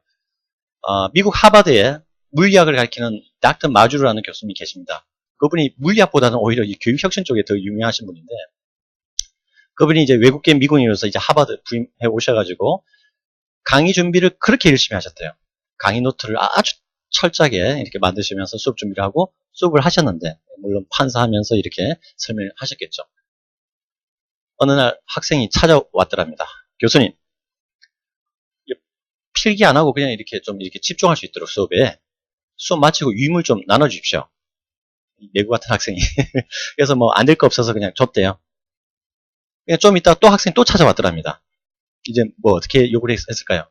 Speaker 1: 미국 하버드에 물리학을 가르치는 닥터 마주르라는 교수님이 계십니다. 그분이 물리학보다는 오히려 이 교육혁신 쪽에 더 유명하신 분인데, 그분이 이제 외국계 미군인으로서 이제 하버드 부임해 오셔가지고 강의 준비를 그렇게 열심히 하셨대요. 강의 노트를 아주 철저하게 이렇게 만드시면서 수업 준비를 하고 수업을 하셨는데, 물론 판사하면서 이렇게 설명을 하셨겠죠. 어느 날 학생이 찾아왔더랍니다. 교수님, 필기 안 하고 그냥 이렇게 좀 이렇게 집중할 수 있도록 수업에 수업 마치고 유물 좀 나눠주십시오. 내구 같은 학생이. 그래서 뭐 안 될 거 없어서 그냥 줬대요. 그냥 좀 이따 또 학생이 또 찾아왔더랍니다. 이제 뭐 어떻게 요구를 했을까요?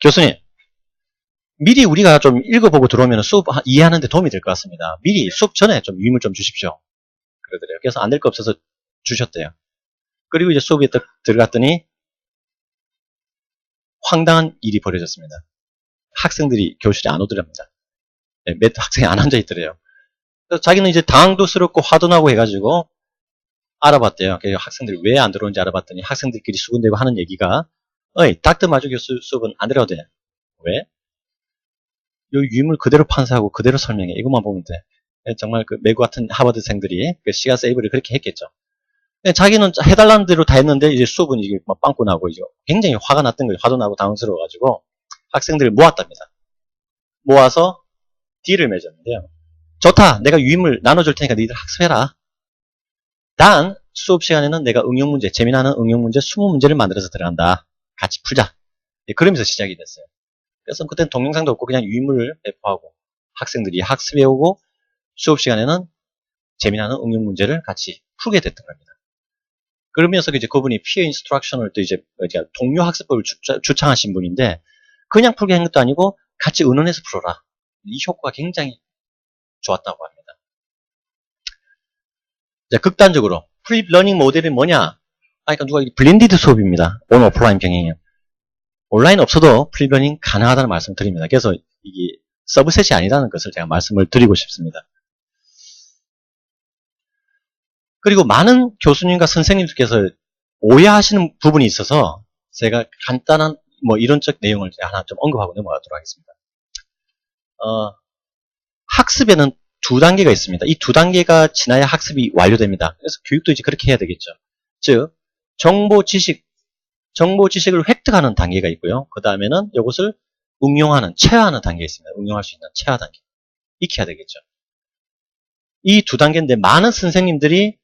Speaker 1: 교수님, 미리 우리가 좀 읽어보고 들어오면 수업 이해하는데 도움이 될 것 같습니다. 미리 수업 전에 좀 유물 좀 주십시오. 그러더래요. 그래서 안 될 거 없어서 주셨대요. 그리고 이제 수업에 딱 들어갔더니 황당한 일이 벌어졌습니다. 학생들이 교실에 안 오더랍니다. 네, 몇 학생이 안 앉아있더래요. 그래서 자기는 이제 당황도스럽고 화도 나고 해가지고 알아봤대요. 그래서 학생들이 왜 안 들어오는지 알아봤더니 학생들끼리 수군대고 하는 얘기가, 어이, 닥터 마주 교수 수업은 안 들어도 돼. 왜? 요 유물 그대로 판사하고 그대로 설명해. 이것만 보면 돼. 정말 그 매구 같은 하버드생들이 그 시간 세이브를 그렇게 했겠죠. 자기는 해달라는 대로 다 했는데 이제 수업은 이게 막 빵꾸 나고 이제 굉장히 화가 났던 거예요. 화도 나고 당황스러워가지고 학생들을 모았답니다. 모아서 딜을 맺었는데요. 좋다. 내가 유인물 나눠줄 테니까 너희들 학습해라. 단 수업 시간에는 내가 응용문제, 재미나는 응용문제 20문제를 만들어서 들어간다. 같이 풀자. 그러면서 시작이 됐어요. 그래서 그때는 동영상도 없고 그냥 유인물을 배포하고 학생들이 학습해오고 수업 시간에는 재미나는 응용문제를 같이 풀게 됐던 겁니다. 그러면서 이제 그분이 피어 인스트럭션을 또 이제 동료 학습법을 주창하신 분인데, 그냥 풀게 한 것도 아니고 같이 의논해서 풀어라. 이 효과가 굉장히 좋았다고 합니다. 자, 극단적으로 프립 러닝 모델이 뭐냐? 그러니까 누가 블렌디드 수업입니다. 온 오프라인 병행이요. 온라인 없어도 프립 러닝 가능하다는 말씀을 드립니다. 그래서 이게 서브셋이 아니라는 것을 제가 말씀을 드리고 싶습니다. 그리고 많은 교수님과 선생님들께서 오해하시는 부분이 있어서 제가 간단한 뭐 이론적 내용을 하나 좀 언급하고 넘어가도록 하겠습니다. 학습에는 두 단계가 있습니다. 이 두 단계가 지나야 학습이 완료됩니다. 그래서 교육도 이제 그렇게 해야 되겠죠. 즉, 정보 지식을 획득하는 단계가 있고요. 그 다음에는 이것을 응용하는, 체화하는 단계가 있습니다. 응용할 수 있는 체화 단계. 익혀야 되겠죠. 이 두 단계인데 많은 선생님들이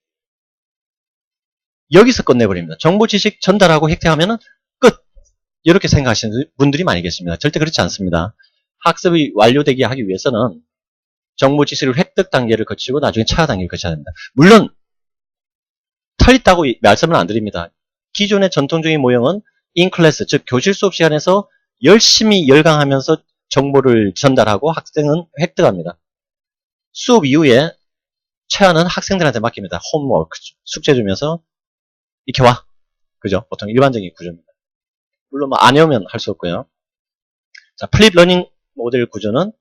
Speaker 1: 여기서 끝내버립니다. 정보 지식 전달하고 획득하면은 끝! 이렇게 생각하시는 분들이 많이 계십니다. 절대 그렇지 않습니다. 학습이 완료되게 하기 위해서는 정보 지식을 획득 단계를 거치고 나중에 체화 단계를 거쳐야 됩니다. 물론 틀렸다고 말씀을 안 드립니다. 기존의 전통적인 모형은 인클래스, 즉 교실 수업 시간에서 열심히 열강하면서 정보를 전달하고 학생은 획득합니다. 수업 이후에 체화는 학생들한테 맡깁니다. 홈워크, 숙제 주면서 이렇게 와. 그죠? 보통 일반적인 구조입니다. 물론 뭐 안 해오면 할 수 없고요. 자, 플립 러닝 모델 구조는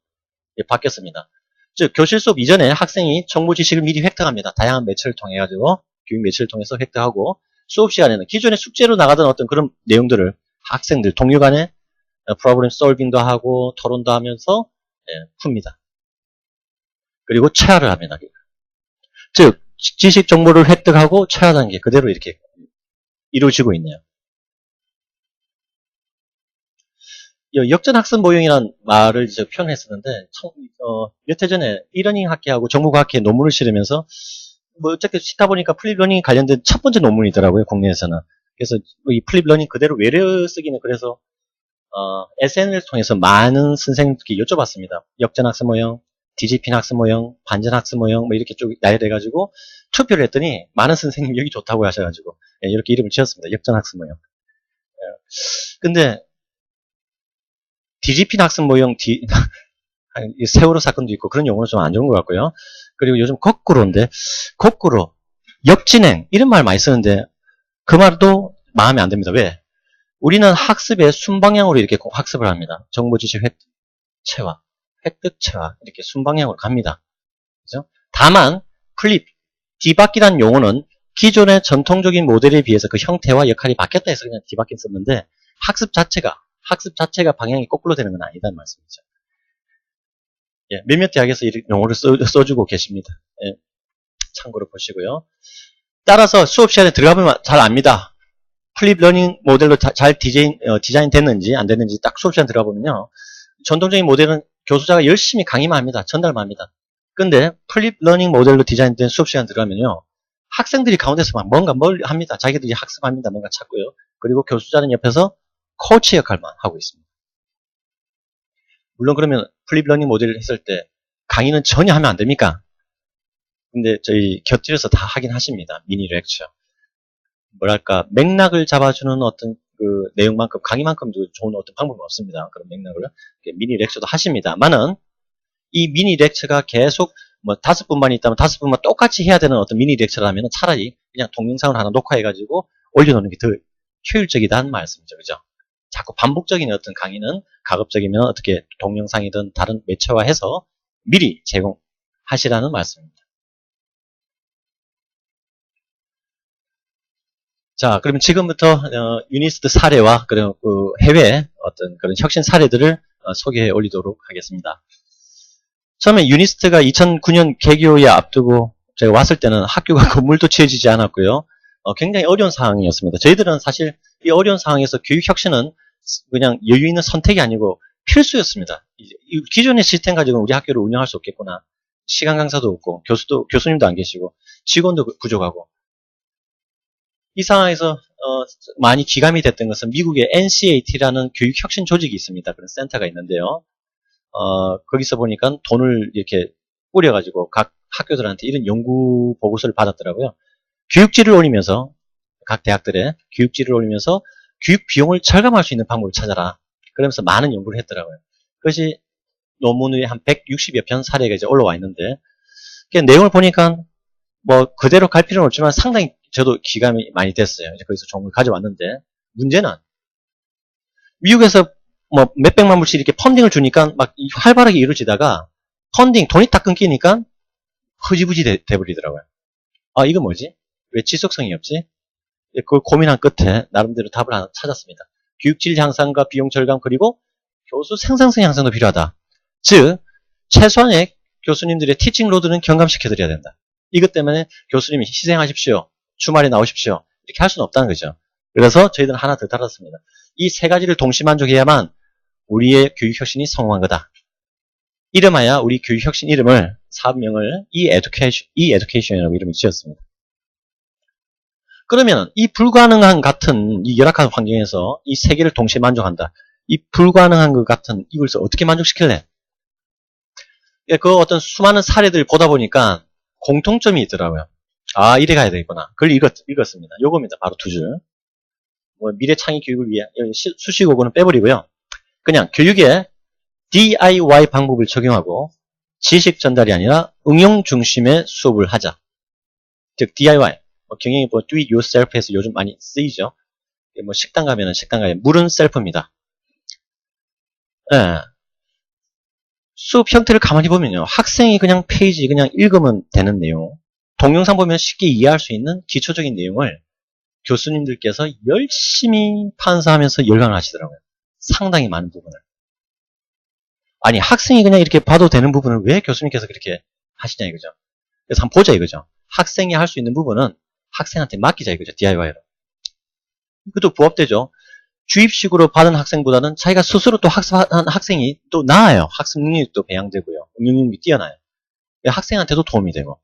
Speaker 1: 바뀌었습니다. 즉, 교실 수업 이전에 학생이 정보 지식을 미리 획득합니다. 다양한 매체를 통해 가지고 교육 매체를 통해서 획득하고, 수업 시간에는 기존에 숙제로 나가던 어떤 그런 내용들을 학생들 동료 간에 프로블럼 솔빙도 하고 토론도 하면서 풉니다. 그리고 체화를 합니다. 즉, 지식 정보를 획득하고 체화 단계 그대로 이렇게 이루어지고 있네요. 역전학습 모형이라는 말을 이제 표현했었는데, 몇 해 전에 이러닝 학회하고 정보과학회 논문을 실으면서 뭐 어쨌든 싣다 보니까 플립 러닝 관련된 첫 번째 논문이더라고요, 국내에서는. 그래서 이 플립 러닝 그대로 외려 쓰기는, 그래서 SNS를 통해서 많은 선생님들께 여쭤봤습니다. 역전학습 모형, 뒤집힌 학습 모형, 반전 학습 모형, 뭐 이렇게 쭉 나열해가지고 투표를 했더니 많은 선생님이 여기 좋다고 하셔가지고 이렇게 이름을 지었습니다. 역전학습 모형. 근데 뒤집힌 학습 모형, 세월호 사건도 있고 그런 용어는 좀 안 좋은 것 같고요. 그리고 요즘 거꾸로인데, 거꾸로, 역진행, 이런 말 많이 쓰는데 그 말도 마음에 안 듭니다. 왜? 우리는 학습의 순방향으로 이렇게 학습을 합니다. 정보 지식 획득체화, 획득체화 이렇게 순방향으로 갑니다. 그죠? 다만 플립, 뒤바뀌란 용어는 기존의 전통적인 모델에 비해서 그 형태와 역할이 바뀌었다 해서 그냥 뒤바뀌 썼는데 학습 자체가 방향이 거꾸로 되는 건 아니다는 말씀이죠. 예, 몇몇 대학에서 이런 용어를 써주고 계십니다. 예, 참고로 보시고요. 따라서 수업 시간에 들어가보면 잘 압니다. 플립 러닝 모델로 잘 디자인 됐는지 안 됐는지 딱 수업 시간 들어가보면요. 전통적인 모델은 교수자가 열심히 강의만 합니다. 전달만 합니다. 근데 플립 러닝 모델로 디자인된 수업 시간 들어가면요. 학생들이 가운데서 막 뭔가 뭘 합니다. 자기들이 학습합니다. 뭔가 찾고요. 그리고 교수자는 옆에서 코치 역할만 하고 있습니다. 물론 그러면 플립 러닝 모델을 했을 때 강의는 전혀 하면 안 됩니까? 근데 저희 곁들여서 다 하긴 하십니다. 미니 렉처. 뭐랄까 맥락을 잡아주는 어떤 그 내용만큼 강의만큼도 좋은 어떤 방법은 없습니다. 그런 맥락을 미니 렉처도 하십니다만은 이 미니 렉처가 계속 뭐 5분만 있다면 5분만 똑같이 해야 되는 어떤 미니 렉처를 하면 차라리 그냥 동영상을 하나 녹화해가지고 올려놓는 게 더 효율적이다는 말씀이죠. 그죠? 자꾸 반복적인 어떤 강의는 가급적이면 어떻게 동영상이든 다른 매체화해서 미리 제공하시라는 말씀입니다. 자, 그러면 지금부터 유니스트 사례와 그리고 그 해외 어떤 그런 혁신 사례들을 소개해 올리도록 하겠습니다. 처음에 유니스트가 2009년 개교에 앞두고 제가 왔을 때는 학교가 건물도 지어지지 않았고요. 굉장히 어려운 상황이었습니다. 저희들은 사실 이 어려운 상황에서 교육 혁신은 그냥 여유 있는 선택이 아니고 필수였습니다. 이 기존의 시스템 가지고는 우리 학교를 운영할 수 없겠구나. 시간 강사도 없고 교수님도 안 계시고 직원도 부족하고 이 상황에서 많이 기감이 됐던 것은 미국의 NCAT라는 교육혁신 조직이 있습니다. 그런 센터가 있는데요. 거기서 보니까 돈을 이렇게 뿌려가지고 각 학교들한테 이런 연구 보고서를 받았더라고요. 교육질을 올리면서 각 대학들의 교육질을 올리면서 교육 비용을 절감할 수 있는 방법을 찾아라. 그러면서 많은 연구를 했더라고요. 그것이 논문 위에 한 160여 편 사례가 이제 올라와 있는데 내용을 보니까 뭐 그대로 갈 필요는 없지만 상당히 저도 기감이 많이 됐어요. 이제 거기서 종을 가져왔는데 문제는 미국에서 뭐 몇백만 불씩 이렇게 펀딩을 주니까 막 활발하게 이루어지다가 돈이 딱 끊기니까 흐지부지 돼버리더라고요. 아, 이거 뭐지? 왜 지속성이 없지? 그걸 고민한 끝에 나름대로 답을 하나 찾았습니다. 교육질 향상과 비용 절감 그리고 교수 생산성 향상도 필요하다. 즉 최소한의 교수님들의 티칭 로드는 경감시켜드려야 된다. 이것 때문에 교수님이 희생하십시오. 주말에 나오십시오. 이렇게 할 수는 없다는 거죠. 그래서 저희들은 하나 더 달았습니다. 이 세 가지를 동시 만족해야만 우리의 교육혁신이 성공한 거다. 이름하여 우리 교육혁신 이름을 사업명을 eEducation이라고 이름을 지었습니다. 그러면 이 불가능한 같은 이 열악한 환경에서 이 세 개를 동시에 만족한다. 이 불가능한 것 같은 이것을 어떻게 만족시킬래? 그 어떤 수많은 사례들을 보다 보니까 공통점이 있더라고요. 아, 이래 가야 되겠구나. 그걸 읽었습니다. 요겁니다. 바로 두 줄. 뭐 미래 창의 교육을 위해 수식어고는 빼버리고요. 그냥 교육에 DIY 방법을 적용하고 지식 전달이 아니라 응용 중심의 수업을 하자. 즉 DIY. 경영이 뭐 do it yourself에서 요즘 많이 쓰이죠. 뭐 식당 가면은 물은 셀프입니다. 예. 수업 형태를 가만히 보면요. 학생이 그냥 페이지 그냥 읽으면 되는 내용. 동영상 보면 쉽게 이해할 수 있는 기초적인 내용을 교수님들께서 열심히 판사하면서 열강을 하시더라고요. 상당히 많은 부분을. 아니 학생이 그냥 이렇게 봐도 되는 부분을 왜 교수님께서 그렇게 하시냐 이거죠. 그래서 한번 보자 이거죠. 학생이 할 수 있는 부분은 학생한테 맡기자 이거죠. DIY로. 이것도 부합되죠. 주입식으로 받은 학생보다는 자기가 스스로 또 학습한 학생이 또 나아요. 학습 능력도 배양되고요. 응용 능력이 뛰어나요. 학생한테도 도움이 되고.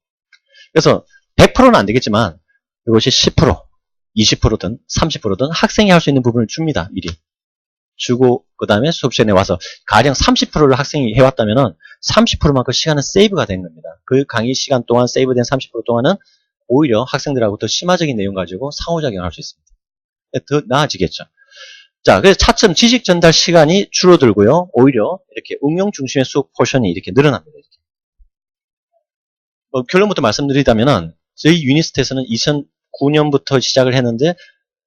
Speaker 1: 그래서 100%는 안 되겠지만 이것이 10%, 20%든 30%든 학생이 할 수 있는 부분을 줍니다. 미리. 주고 그 다음에 수업 시간에 와서 가령 30%를 학생이 해왔다면 30%만큼 시간은 세이브가 된 겁니다. 그 강의 시간 동안 세이브된 30% 동안은 오히려 학생들하고 더 심화적인 내용 가지고 상호작용을 할 수 있습니다. 더 나아지겠죠. 자, 그래서 차츰 지식 전달 시간이 줄어들고요. 오히려 이렇게 응용 중심의 수업 포션이 이렇게 늘어납니다. 이렇게. 결론부터 말씀드리자면은 저희 유니스트에서는 2009년부터 시작을 했는데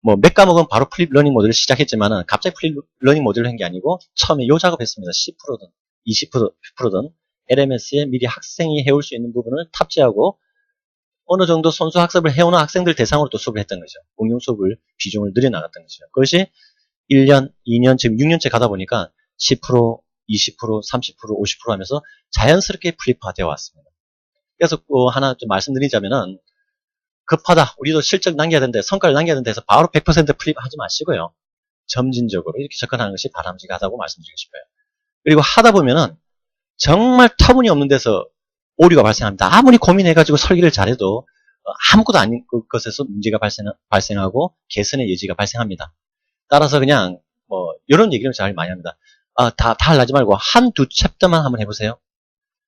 Speaker 1: 뭐 몇 과목은 바로 플립 러닝 모델을 시작했지만은 갑자기 플립 러닝 모델을 한 게 아니고 처음에 요 작업했습니다. 10%든 20%든 LMS에 미리 학생이 해올 수 있는 부분을 탑재하고 어느 정도 선수 학습을 해오는 학생들 대상으로 또 수업을 했던 거죠. 응용 수업을 비중을 늘려나갔던 거죠. 그것이 1년, 2년, 지금 6년째 가다 보니까 10%, 20%, 30%, 50% 하면서 자연스럽게 플립화되어 왔습니다. 그래서 하나 좀 말씀드리자면은 급하다. 우리도 실적 남겨야 되는데 성과를 남겨야 되는데 해서 바로 100% 플립하지 마시고요. 점진적으로 이렇게 접근하는 것이 바람직하다고 말씀드리고 싶어요. 그리고 하다 보면은 정말 터무니없는 데서 오류가 발생합니다. 아무리 고민해가지고 설계를 잘해도 아무것도 아닌 것에서 문제가 발생하고 개선의 여지가 발생합니다. 따라서 그냥 뭐 이런 얘기를 잘 많이 합니다. 다 하려지 말고 한두 챕터만 한번 해보세요.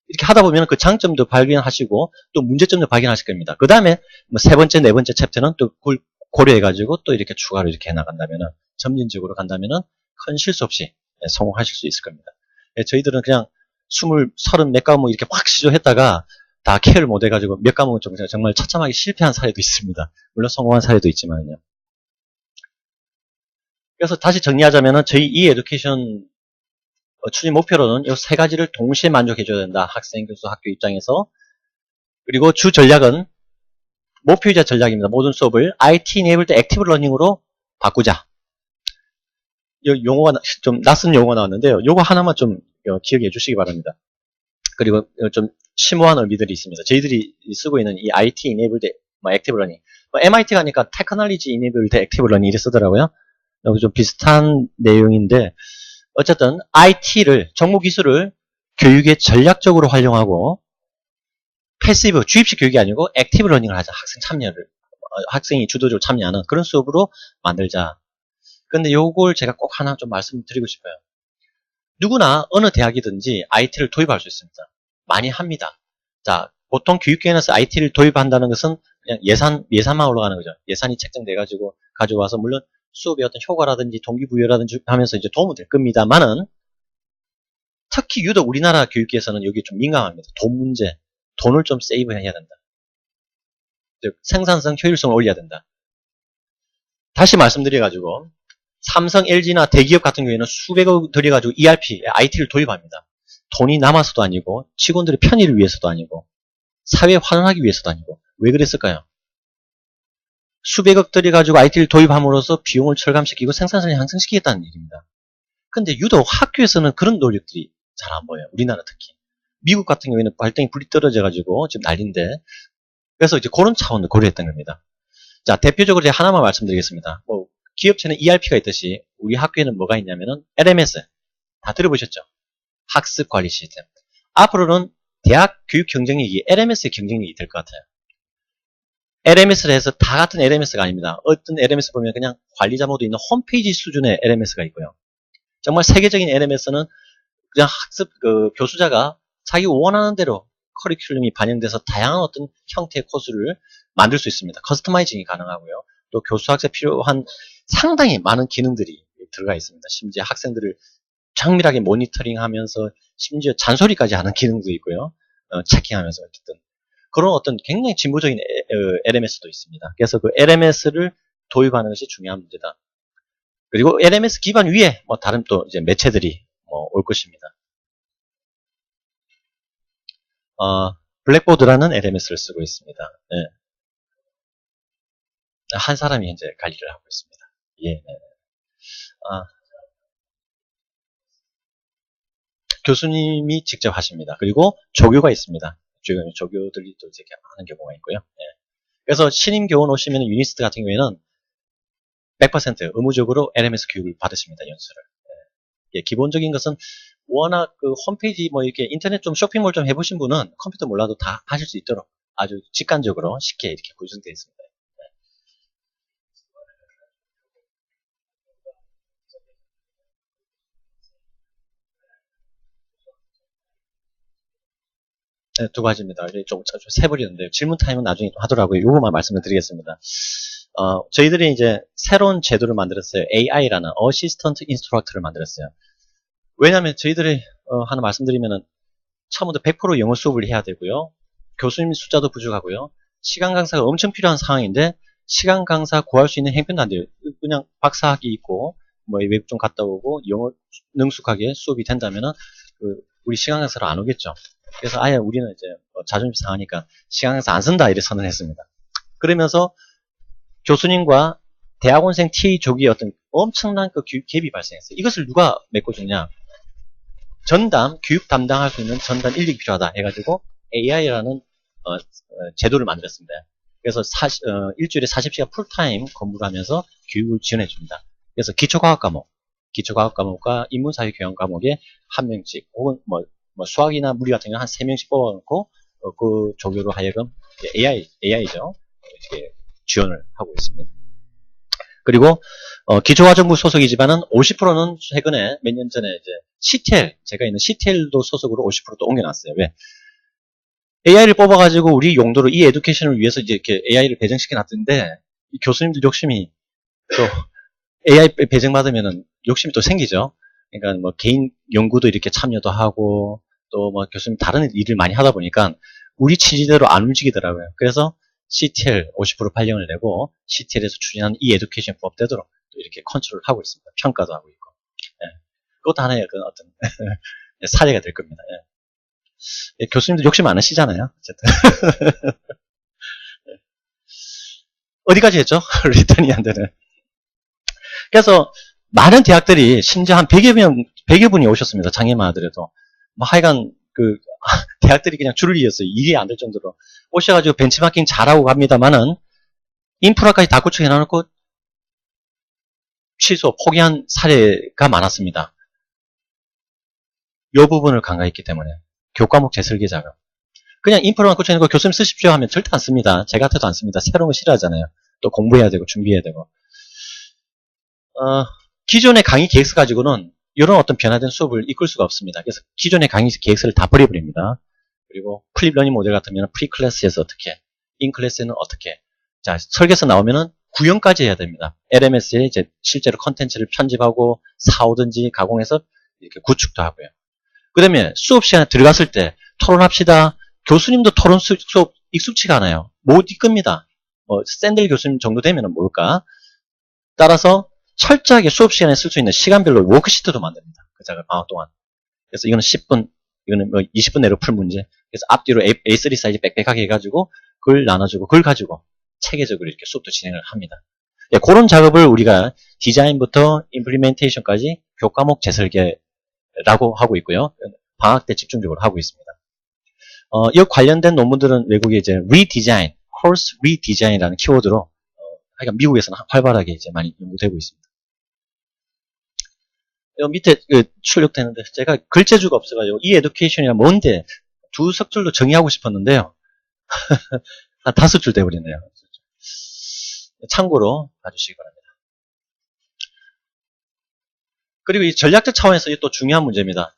Speaker 1: 이렇게 하다 보면 그 장점도 발견하시고 또 문제점도 발견하실 겁니다. 그 다음에 뭐 세 번째, 네 번째 챕터는 또 그걸 고려해가지고 또 이렇게 추가로 이렇게 해나간다면은 점진적으로 간다면은 큰 실수 없이 성공하실 수 있을 겁니다. 저희들은 그냥 30 몇 과목 이렇게 확 시도했다가 다 케어를 못 해가지고 몇 과목은 좀 정말 처참하게 실패한 사례도 있습니다. 물론 성공한 사례도 있지만요. 그래서 다시 정리하자면은 저희 이 에듀케이션 추진 목표로는 이 세 가지를 동시에 만족해줘야 된다. 학생, 교수, 학교 입장에서. 그리고 주 전략은 목표이자 전략입니다. 모든 수업을 IT enabled active learning으로 바꾸자. 용어가 좀 낯선 용어가 나왔는데요. 요거 하나만 좀 기억해 주시기 바랍니다. 그리고 좀 심오한 의미들이 있습니다. 저희들이 쓰고 있는 이 IT enabled active learning. MIT가 하니까 technology enabled active learning 이렇게 쓰더라고요. 여기 좀 비슷한 내용인데 어쨌든 IT를 정보기술을 교육에 전략적으로 활용하고 패시브 주입식 교육이 아니고 액티브 러닝을 하자. 학생 참여를 학생이 주도적으로 참여하는 그런 수업으로 만들자. 근데 요걸 제가 꼭 하나 좀 말씀드리고 싶어요. 누구나 어느 대학이든지 IT를 도입할 수 있습니다. 많이 합니다. 자, 보통 교육계에서 IT를 도입한다는 것은 그냥 예산만 올라가는 거죠. 예산이 책정돼가지고 가져와서 물론 수업의 어떤 효과라든지 동기부여라든지 하면서 이제 도움은 될 겁니다만은 특히 유독 우리나라 교육계에서는 여기 좀 민감합니다. 돈 문제, 돈을 좀 세이브해야 된다. 즉 생산성, 효율성을 올려야 된다. 다시 말씀드려가지고 삼성, LG나 대기업 같은 경우에는 수백억 들여가지고 ERP, IT를 도입합니다. 돈이 남아서도 아니고 직원들의 편의를 위해서도 아니고 사회에 환원하기 위해서도 아니고 왜 그랬을까요? 수백억 들여가지고 IT를 도입함으로써 비용을 절감시키고 생산성을 향상시키겠다는 얘기입니다. 근데 유독 학교에서는 그런 노력들이 잘 안 보여요. 우리나라 특히. 미국 같은 경우에는 발등이 불이 떨어져가지고 지금 난리인데 그래서 이제 그런 차원을 고려했던 겁니다. 자, 대표적으로 제가 하나만 말씀드리겠습니다. 뭐 기업체는 ERP가 있듯이 우리 학교에는 뭐가 있냐면은 LMS 다 들어보셨죠? 학습 관리 시스템. 앞으로는 대학 교육 경쟁력이 LMS의 경쟁력이 될 것 같아요. LMS를 해서 다 같은 LMS가 아닙니다. 어떤 LMS 보면 그냥 관리자 모드 있는 홈페이지 수준의 LMS가 있고요. 정말 세계적인 LMS는 그냥 학습 교수자가 자기 원하는 대로 커리큘럼이 반영돼서 다양한 어떤 형태의 코스를 만들 수 있습니다. 커스터마이징이 가능하고요. 또 교수 학습에 필요한 상당히 많은 기능들이 들어가 있습니다. 심지어 학생들을 정밀하게 모니터링하면서 심지어 잔소리까지 하는 기능도 있고요. 체킹하면서 어쨌든 그런 어떤 굉장히 진보적인 LMS도 있습니다. 그래서 그 LMS를 도입하는 것이 중요한 문제다. 그리고 LMS 기반 위에 뭐 다른 또 이제 매체들이 올 것입니다. 블랙보드라는 LMS를 쓰고 있습니다. 네. 한 사람이 이제 관리를 하고 있습니다. 예. 네. 교수님이 직접 하십니다. 그리고 조교가 있습니다. 조교들이 또 이제 하는 경우가 있고요. 네. 그래서 신임 교원 오시면 유니스트 같은 경우에는 100% 의무적으로 LMS 교육을 받으십니다. 연수를. 네. 예, 기본적인 것은 워낙 그 홈페이지 뭐 이렇게 인터넷 좀 쇼핑몰 좀 해보신 분은 컴퓨터 몰라도 다 하실 수 있도록 아주 직관적으로 쉽게 이렇게 구성되어 있습니다. 네, 두 가지입니다. 좀 세버리는데 질문 타임은 나중에 하더라고요. 요거만 말씀을 드리겠습니다. 저희들이 이제 새로운 제도를 만들었어요. AI라는 어시스턴트 인스트럭터를 만들었어요. 왜냐하면 저희들이 하나 말씀드리면은 처음부터 100% 영어 수업을 해야 되고요. 교수님 숫자도 부족하고요. 시간 강사가 엄청 필요한 상황인데 시간 강사 구할 수 있는 행편도 안 돼요. 그냥 박사학위 있고, 뭐 외국 좀 갔다 오고, 영어 능숙하게 수업이 된다면은, 우리 시간 강사로 안 오겠죠. 그래서 아예 우리는 이제 자존심 상하니까 시간 강사 안 쓴다, 이렇게 선언했습니다. 그러면서 교수님과 대학원생 TA 조기에 어떤 엄청난 그 교육 갭이 발생했어요. 이것을 누가 메꿔주냐? 전담, 교육 담당할 수 있는 전담 인력이 필요하다 해가지고 AI라는 제도를 만들었습니다. 그래서 일주일에 40시간 풀타임 근무를 하면서 교육을 지원해 줍니다. 그래서 기초과학 과목과 인문사회 교양 과목에 한 명씩 혹은 뭐 수학이나 물리 같은 경우는 한 3명씩 뽑아놓고 그 조교로 하여금 AI죠. 이렇게 지원을 하고 있습니다. 그리고 기초과정부 소속이지만은 50%는 최근에 몇 년 전에 이제 CTL, 제가 있는 CTL도 소속으로 50%도 옮겨놨어요. 왜? AI를 뽑아가지고 우리 용도로 이 에듀케이션을 위해서 이제 이렇게 AI를 배정시켜놨던데 이 교수님들 욕심이 또 AI 배정받으면은 욕심이 또 생기죠. 그러니까 뭐 개인 연구도 이렇게 참여도 하고 또 뭐 교수님 다른 일을 많이 하다 보니까 우리 취지대로 안 움직이더라고요. 그래서 CTL 50% 발령을 내고 CTL에서 추진하는 이 에듀케이션 법대로 또 이렇게 컨트롤을 하고 있습니다. 평가도 하고 있고. 예. 그것도 하나의 그 어떤 사례가 될 겁니다. 예. 교수님들 욕심 많으시잖아요. 어쨌든. 어디까지 했죠? 리터니한테는. 그래서 많은 대학들이 심지어 한 100여 분이 오셨습니다. 장애만 하더라도. 뭐 하여간 대학들이 그냥 줄을 이었어요. 일이 안 될 정도로. 오셔가지고 벤치마킹 잘하고 갑니다만은 인프라까지 다 구축해 놔놓고 포기한 사례가 많았습니다. 이 부분을 간과했기 때문에 교과목 재설계 작업. 그냥 인프라만 구축해놓고 교수님 쓰십시오 하면 절대 안 씁니다. 제 같아도 안 씁니다. 새로운 거 싫어하잖아요. 또 공부해야 되고 준비해야 되고. 기존의 강의 계획서 가지고는 이런 어떤 변화된 수업을 이끌 수가 없습니다. 그래서 기존의 강의 계획서를 다 버려버립니다. 그리고 플립 러닝 모델 같으면 프리클래스에서 어떻게, 인클래스에는 어떻게. 자, 설계서 나오면은 구현까지 해야 됩니다. LMS에 이제 실제로 컨텐츠를 편집하고 사오든지 가공해서 이렇게 구축도 하고요. 그 다음에 수업 시간에 들어갔을 때 토론합시다. 교수님도 토론 수업 익숙치가 않아요. 못 이끕니다. 샌들 교수님 정도 되면은 모를까. 따라서 철저하게 수업 시간에 쓸 수 있는 시간별로 워크시트도 만듭니다. 그 작업 방학 동안. 그래서 이거는 10분, 이거는 20분 내로 풀 문제. 그래서 앞뒤로 A3 사이즈 빽빽하게 해가지고 그걸 나눠주고 그걸 가지고 체계적으로 이렇게 수업도 진행을 합니다. 예, 그런 작업을 우리가 디자인부터 임플리멘테이션까지 교과목 재설계라고 하고 있고요. 방학 때 집중적으로 하고 있습니다. 이 관련된 논문들은 외국에 이제 리디자인, 코스 리디자인이라는 키워드로 하여간 미국에서는 활발하게 이제 많이 연구되고 있습니다. 여 밑에 출력되는데 제가 글재주가 없어가지고 이 에듀케이션이 뭔데 두 석줄로 정의하고 싶었는데요. 한 5줄 돼버리네요. 참고로 봐주시기 바랍니다. 그리고 이 전략적 차원에서 또 중요한 문제입니다.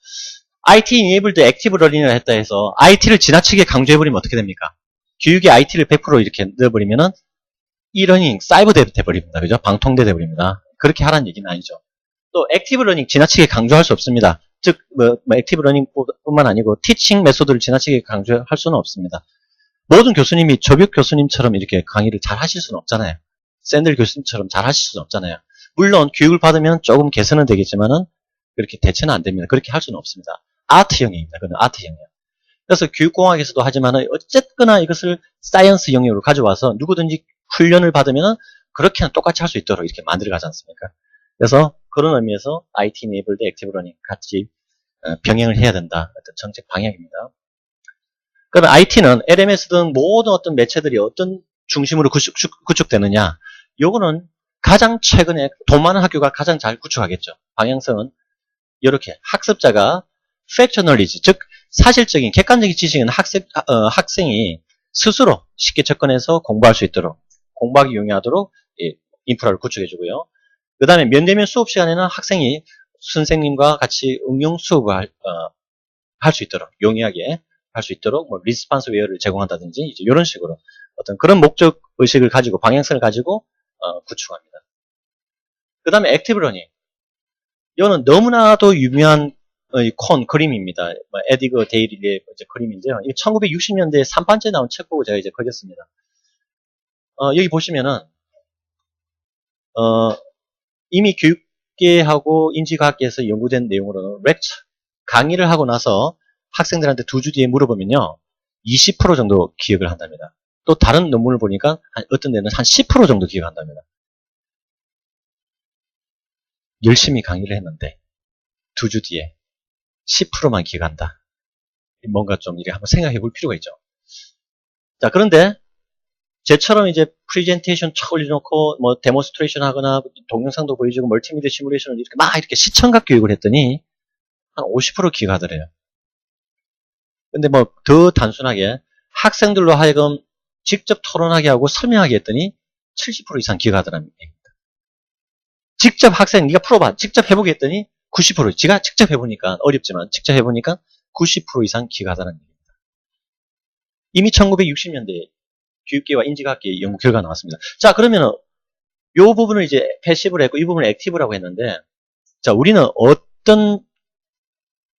Speaker 1: IT enabled active learning을 했다 해서 IT를 지나치게 강조해버리면 어떻게 됩니까? 교육에 IT를 100% 이렇게 넣어버리면은 e-learning 사이버 돼버립니다. 그죠? 방통대 돼버립니다. 그렇게 하라는 얘기는 아니죠. 또 액티브 러닝 지나치게 강조할 수 없습니다. 즉 액티브 러닝뿐만 아니고 티칭 메소드를 지나치게 강조할 수는 없습니다. 모든 교수님이 저벽 교수님처럼 이렇게 강의를 잘 하실 수는 없잖아요. 샌들 교수님처럼 잘 하실 수는 없잖아요. 물론 교육을 받으면 조금 개선은 되겠지만은 그렇게 대체는 안 됩니다. 그렇게 할 수는 없습니다. 아트 영역입니다. 그건 아트 영역. 그래서 교육공학에서도 하지만은 어쨌거나 이것을 사이언스 영역으로 가져와서 누구든지 훈련을 받으면은 그렇게는 똑같이 할 수 있도록 이렇게 만들어 가지 않습니까? 그래서 그런 의미에서 IT enabled active learning 같이 병행을 해야 된다. 어떤 정책 방향입니다. 그러면 IT는 LMS 등 모든 어떤 매체들이 어떤 중심으로 구축되느냐? 요거는 가장 최근에 돈 많은 학교가 가장 잘 구축하겠죠. 방향성은 이렇게 학습자가 factual knowledge, 즉 사실적인 객관적인 지식은 학생이 스스로 쉽게 접근해서 공부할 수 있도록 공부하기 용이하도록 인프라를 구축해주고요. 그 다음에 면대면 수업 시간에는 학생이 선생님과 같이 응용 수업을 할 수 있도록 용이하게 할 수 있도록 뭐 리스판스 웨어를 제공한다든지 이제 이런 식으로 어떤 그런 목적 의식을 가지고 방향성을 가지고 구축합니다. 그 다음에 액티브 러닝. 이거는 너무나도 유명한 그림입니다. 에디거 데일리의 그림인데요. 이게 1960년대 3판째 나온 책 보고 제가 이제 그렸습니다. 여기 보시면은 이미 교육계하고 인지과학계에서 연구된 내용으로는 렉처, 강의를 하고 나서 학생들한테 2주 뒤에 물어보면요. 20% 정도 기억을 한답니다. 또 다른 논문을 보니까 어떤 데는 한 10% 정도 기억한답니다. 열심히 강의를 했는데 2주 뒤에 10%만 기억한다. 뭔가 좀 이래 한번 생각해 볼 필요가 있죠. 자, 그런데 쟤처럼 이제 프레젠테이션 쳐 올려놓고 뭐 데몬스트레이션 하거나 동영상도 보여주고 멀티미디어 시뮬레이션을 이렇게 막 이렇게 시청각 교육을 했더니 한 50% 기억하더래요. 근데 뭐 더 단순하게 학생들로 하여금 직접 토론하게 하고 설명하게 했더니 70% 이상 기억하더라는 얘기입니다. 직접 학생 네가 풀어봐. 직접 해보게 했더니 90%. 지가 직접 해보니까 어렵지만 직접 해보니까 90% 이상 기억하다는 얘기입니다. 이미 1960년대에 교육계와 인지과학계 연구 결과가 나왔습니다. 자, 그러면은 이 부분을 이제 패시브로 했고 이 부분을 액티브라고 했는데, 자, 우리는 어떤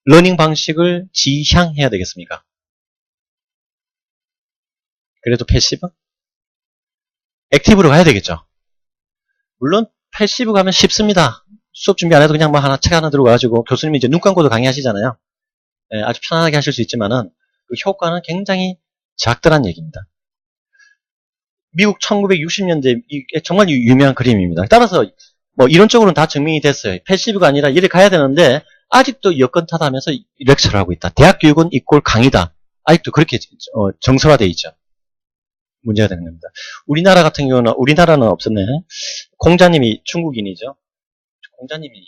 Speaker 1: 러닝 방식을 지향해야 되겠습니까? 그래도 패시브? 액티브로 가야 되겠죠. 물론 패시브 가면 쉽습니다. 수업 준비 안 해도 그냥 뭐 하나 책 하나 들어가가지고 교수님이 이제 눈 감고도 강의하시잖아요. 예, 아주 편안하게 하실 수 있지만은 그 효과는 굉장히 작더란 얘기입니다. 미국 1960년대 정말 유명한 그림입니다. 따라서 뭐 이론적으로는 다 증명이 됐어요. 패시브가 아니라 이래 가야 되는데 아직도 여건타다하면서 렉처를 하고 있다. 대학 교육은 이꼴 강의다. 아직도 그렇게 정서화되어 있죠. 문제가 되는 겁니다. 우리나라 같은 경우는 우리나라는 없었네. 공자님이 중국인이죠. 공자님이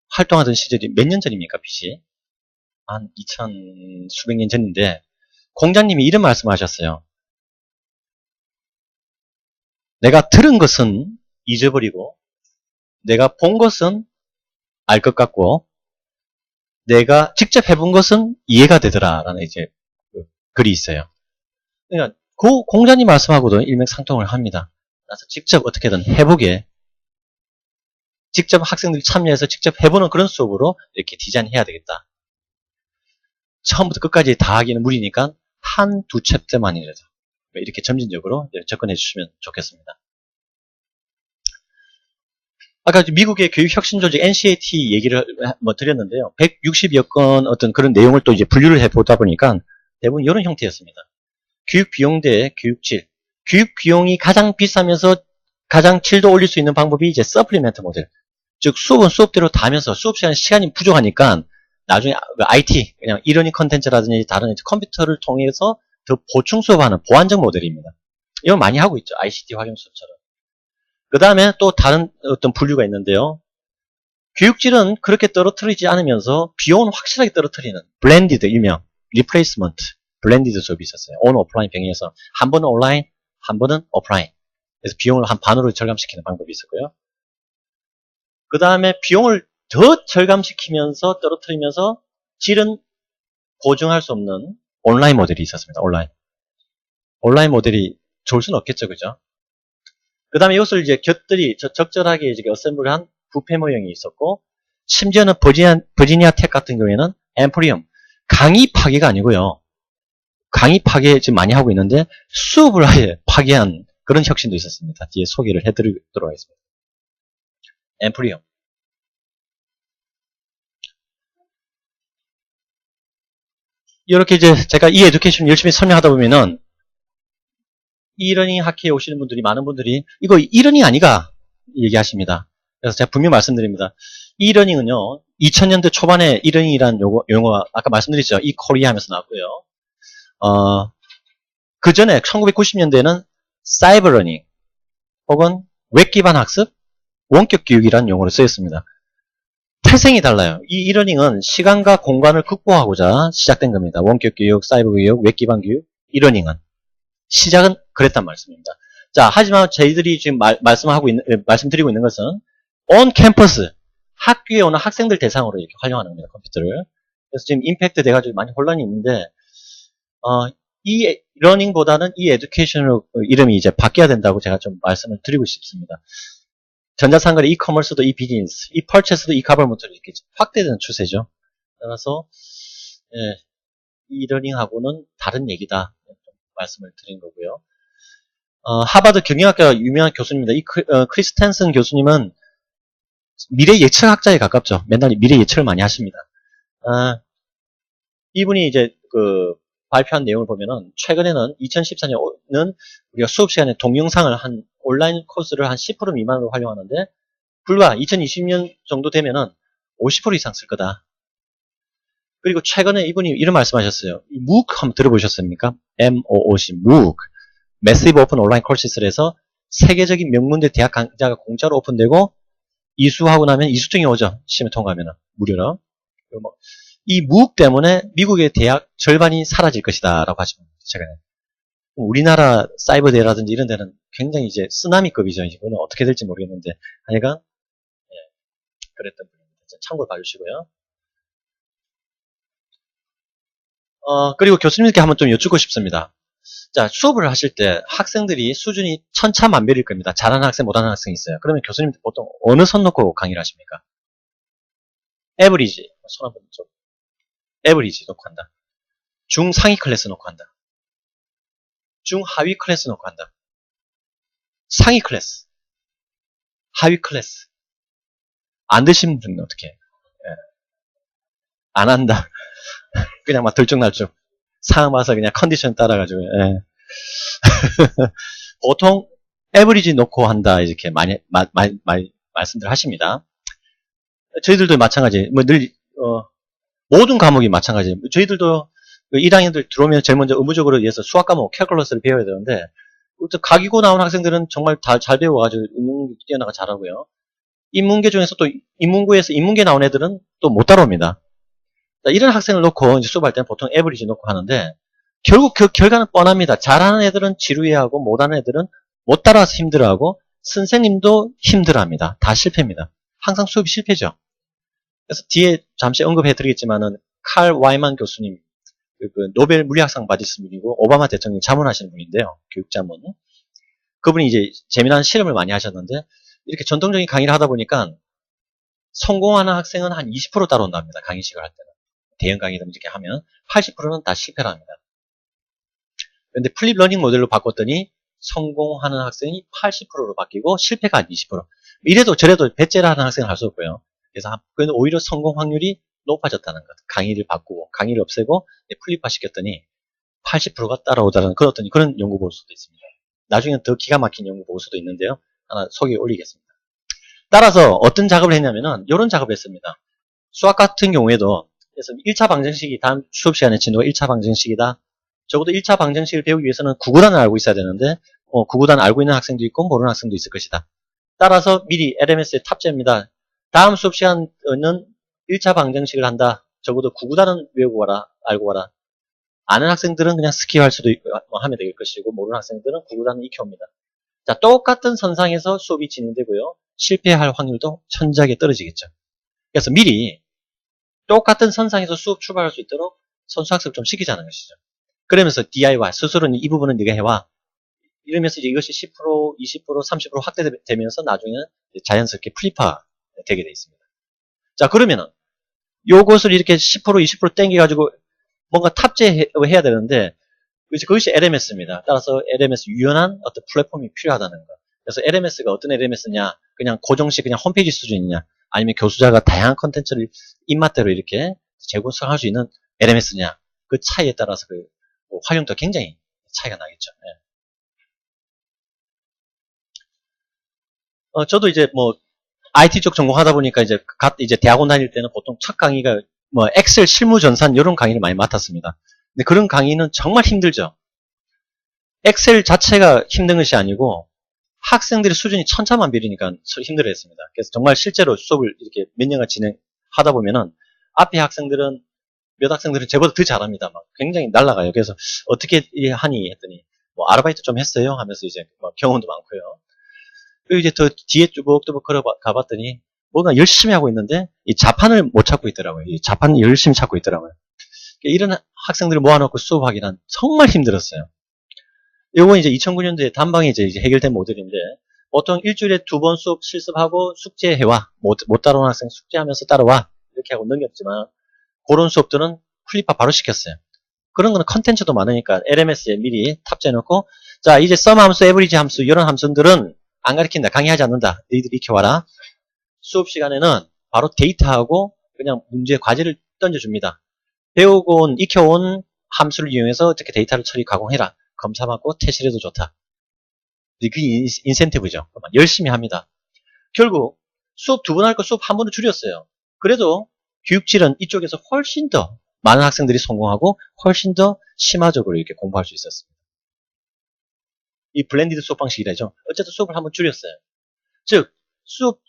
Speaker 1: 활동하던 시절이 몇 년 전입니까? BC 한 2000 수백 년 전인데 공자님이 이런 말씀하셨어요. 내가 들은 것은 잊어버리고 내가 본 것은 알 것 같고 내가 직접 해본 것은 이해가 되더라라는 이제 글이 있어요. 그러니까 그 공자님 말씀하고도 일맥상통을 합니다. 그래서 직접 어떻게든 해보게, 직접 학생들이 참여해서 직접 해보는 그런 수업으로 이렇게 디자인해야 되겠다. 처음부터 끝까지 다 하기는 무리니까 한두 챕터만이라도 이렇게 점진적으로 접근해 주시면 좋겠습니다. 아까 미국의 교육혁신조직 NCAT 얘기를 뭐 드렸는데요. 160여 건 어떤 그런 내용을 또 이제 분류를 해보다 보니까 대부분 이런 형태였습니다. 교육 비용 대 교육질. 교육 비용이 가장 비싸면서 가장 질도 올릴 수 있는 방법이 이제 서플리멘트 모델. 즉 수업은 수업대로 다 하면서 수업 시간이 부족하니까 나중에 IT, 그냥 이러닝 컨텐츠라든지 다른 컴퓨터를 통해서 더 보충 수업하는 보완적 모델입니다. 이건 많이 하고 있죠. ICT 활용 수업처럼. 그 다음에 또 다른 어떤 분류가 있는데요. 교육질은 그렇게 떨어뜨리지 않으면서 비용은 확실하게 떨어뜨리는 블렌디드 일명 리플레이스먼트 블렌디드 수업이 있었어요. 온 오프라인 병행해서 한 번은 온라인, 한 번은 오프라인. 그래서 비용을 한 반으로 절감시키는 방법이 있었고요. 그 다음에 비용을 더 절감시키면서 떨어뜨리면서 질은 보증할 수 없는 온라인 모델이 있었습니다. 온라인 모델이 좋을 수는 없겠죠, 그죠? 그 다음에 이것을 이제 곁들이 적절하게 이제 어셈블한 부패 모형이 있었고, 심지어는 버지니아 텍 같은 경우에는 앰프리엄 강의 파괴가 아니고요. 강의 파괴 지금 많이 하고 있는데 수업을 아예 파괴한 그런 혁신도 있었습니다. 뒤에 소개를 해드리도록 하겠습니다. 앰프리엄. 이렇게 이제 제가 이 에듀케이션 열심히 설명하다 보면은 이러닝 학회에 오시는 분들이 많은 분들이 이거 이러닝 아니가 얘기하십니다. 그래서 제가 분명히 말씀드립니다. 이러닝은요 2000년대 초반에 이러닝이라는 용어가 아까 말씀드렸죠. 이 코리아 하면서 나왔고요. 그 전에 1990년대에는 사이버 러닝 혹은 웹 기반 학습, 원격 교육이라는 용어로 쓰였습니다. 태생이 달라요. 이 이러닝은 시간과 공간을 극복하고자 시작된 겁니다. 원격 교육, 사이버 교육, 웹 기반 교육, 이러닝은 시작은 그랬단 말씀입니다. 자, 하지만 저희들이 지금 말씀드리고 있는 것은 온 캠퍼스, 학교에 오는 학생들 대상으로 이렇게 활용하는 겁니다. 컴퓨터를. 그래서 지금 임팩트 돼가지고 많이 혼란이 있는데 이 러닝보다는 이 에듀케이션으로 이름이 이제 바뀌어야 된다고 제가 좀 말씀을 드리고 싶습니다. 전자상거래, 이커머스도 이 비즈니스, 이 펄체스도 이 가버먼트로 이렇게 확대되는 추세죠. 따라서 예, 이 러닝하고는 다른 얘기다 말씀을 드린 거고요. 하버드 경영학과 유명한 교수님입니다. 이 크리스텐슨 교수님은 미래 예측학자에 가깝죠. 맨날 미래 예측을 많이 하십니다. 이분이 이제 발표한 내용을 보면은 최근에는 2014년은 우리가 수업 시간에 동영상을 온라인 코스를 한 10% 미만으로 활용하는데 불과 2020년 정도 되면은 50% 이상 쓸 거다. 그리고 최근에 이분이 이런 말씀하셨어요. MOOC 한번 들어보셨습니까? MOOC, MOOC. Massive Open Online Courses를 해서 세계적인 명문대 대학 강좌가 공짜로 오픈되고 이수하고 나면 이수증이 오죠. 시험에 통과하면 무료로. 이 MOOC 때문에 미국의 대학 절반이 사라질 것이다 라고 하시면 최근에. 우리나라 사이버대라든지 이런 데는 굉장히 이제 쓰나미급이죠. 이거는 어떻게 될지 모르겠는데 하여간 그랬던 분입니다. 참고를 봐주시고요. 그리고 교수님께 한번 좀 여쭙고 싶습니다. 자, 수업을 하실 때 학생들이 수준이 천차만별일 겁니다. 잘하는 학생, 못하는 학생이 있어요. 그러면 교수님 보통 어느 선 놓고 강의를 하십니까? 에버리지, 손 한번 좀. 에버리지 놓고 한다. 중상위 클래스 놓고 한다. 중하위 클래스 놓고 한다. 상위 클래스, 하위 클래스. 안 드신 분은 어떻게 해요? 안 한다. 그냥 막 들쭉날쭉. 상황 봐서 그냥 컨디션 따라가지고. 보통 에버리지 놓고 한다 이렇게 많이 말씀들 하십니다. 저희들도 마찬가지. 모든 과목이 마찬가지. 저희들도 1학년들 들어오면 제일 먼저 의무적으로 위해서 수학 과목 캘큘러스를 배워야 되는데 가기고 나온 학생들은 정말 잘 배워가지고 인문계 뛰어나가 잘하고요. 인문계 중에서 또 인문고에서 인문계 나온 애들은 또 못 따라옵니다. 이런 학생을 놓고 이제 수업할 때는 보통 에버리지 놓고 하는데 결국 그 결과는 뻔합니다. 잘하는 애들은 지루해하고 못하는 애들은 못 따라와서 힘들어하고 선생님도 힘들어합니다. 다 실패입니다. 항상 수업이 실패죠. 그래서 뒤에 잠시 언급해드리겠지만은 칼 와이만 교수님 그 노벨 물리학상 받으신 분이고 오바마 대통령 자문하시는 분인데요. 교육자문. 그분이 이제 재미난 실험을 많이 하셨는데 이렇게 전통적인 강의를 하다 보니까 성공하는 학생은 한 20% 따라온답니다. 강의식을 할 때는. 대형 강의를 이렇게 하면 80%는 다 실패를 합니다. 그런데 플립 러닝 모델로 바꿨더니 성공하는 학생이 80%로 바뀌고 실패가 한 20%. 이래도 저래도 배째를 하는 학생은 할 수 없고요. 그래서 오히려 성공 확률이 높아졌다는 것. 강의를 바꾸고 강의를 없애고 플립화 시켰더니 80%가 따라오다는 그런 연구 보고서도 있습니다. 나중에 더 기가 막힌 연구 보고서도 있는데요. 하나 소개 올리겠습니다. 따라서 어떤 작업을 했냐면은 이런 작업을 했습니다. 수학 같은 경우에도 그래서 1차 방정식이 다음 수업 시간에 진도가 1차 방정식이다. 적어도 1차 방정식을 배우기 위해서는 구구단을 알고 있어야 되는데 구구단 알고 있는 학생도 있고 모르는 학생도 있을 것이다. 따라서 미리 LMS에 탑재합니다. 다음 수업 시간은 1차 방정식을 한다. 적어도 구구단은 외우고 와라. 알고 와라. 아는 학생들은 그냥 스킵할 수도 있고 하면 될 것이고 모르는 학생들은 구구단을 익혀옵니다. 자, 똑같은 선상에서 수업이 진행되고요. 실패할 확률도 천지하게 떨어지겠죠. 그래서 미리 똑같은 선상에서 수업 출발할 수 있도록 선수학습 좀 시키자는 것이죠. 그러면서 DIY, 스스로는 이 부분은 네가 해와. 이러면서 이제 이것이 10%, 20%, 30% 확대되면서 나중에는 자연스럽게 플립화 되게 되어 있습니다. 자, 그러면은 요것을 이렇게 10%, 20% 땡겨가지고 뭔가 탑재해야 되는데 그것이 LMS입니다. 따라서 LMS 유연한 어떤 플랫폼이 필요하다는 거. 그래서 LMS가 어떤 LMS냐? 그냥 고정식 그냥 홈페이지 수준이냐? 아니면 교수자가 다양한 컨텐츠를 입맛대로 이렇게 재구성할 수 있는 LMS냐? 그 차이에 따라서 활용도 굉장히 차이가 나겠죠. 저도 이제 IT 쪽 전공하다 보니까 이제 대학원 다닐 때는 보통 첫 강의가 엑셀 실무 전산 이런 강의를 많이 맡았습니다. 근데 그런 강의는 정말 힘들죠. 엑셀 자체가 힘든 것이 아니고 학생들의 수준이 천차만별이니까 힘들어했습니다. 그래서 정말 실제로 수업을 이렇게 몇 년간 진행하다 보면은 앞에 학생들은 몇 학생들은 저보다 더 잘합니다. 막 굉장히 날아가요. 그래서 어떻게 하니 했더니 아르바이트 좀 했어요 하면서 이제 경험도 많고요. 그리고 이제 더 뒤에 뚜벅뚜벅 걸어가봤더니 뭔가 열심히 하고 있는데 이 자판을 못 찾고 있더라고요. 이 자판을 열심히 찾고 있더라고요. 이런 학생들을 모아놓고 수업하기는 정말 힘들었어요. 이건 이제 2009년도에 단방에 이제 해결된 모델인데 보통 일주일에 2번 수업 실습하고 숙제해와. 못 따라오는 학생 숙제하면서 따라와. 이렇게 하고 넘겼지만 그런 수업들은 플립화 바로 시켰어요. 그런 거는 컨텐츠도 많으니까 LMS에 미리 탑재해놓고 자, 이제 sum 함수, average 함수, 이런 함수들은 안 가르친다. 강의하지 않는다. 너희들이 익혀와라. 수업 시간에는 바로 데이터하고 그냥 문제, 과제를 던져줍니다. 배우고 온, 익혀온 함수를 이용해서 어떻게 데이터를 처리, 가공해라. 검사받고 퇴실해도 좋다. 그게 인센티브죠. 열심히 합니다. 결국 수업 2번 할 거 수업 1번으로 줄였어요. 그래도 교육질은 이쪽에서 훨씬 더 많은 학생들이 성공하고 훨씬 더 심화적으로 이렇게 공부할 수 있었습니다. 이 블렌디드 수업 방식이라죠. 어쨌든 수업을 한번 줄였어요. 즉 수업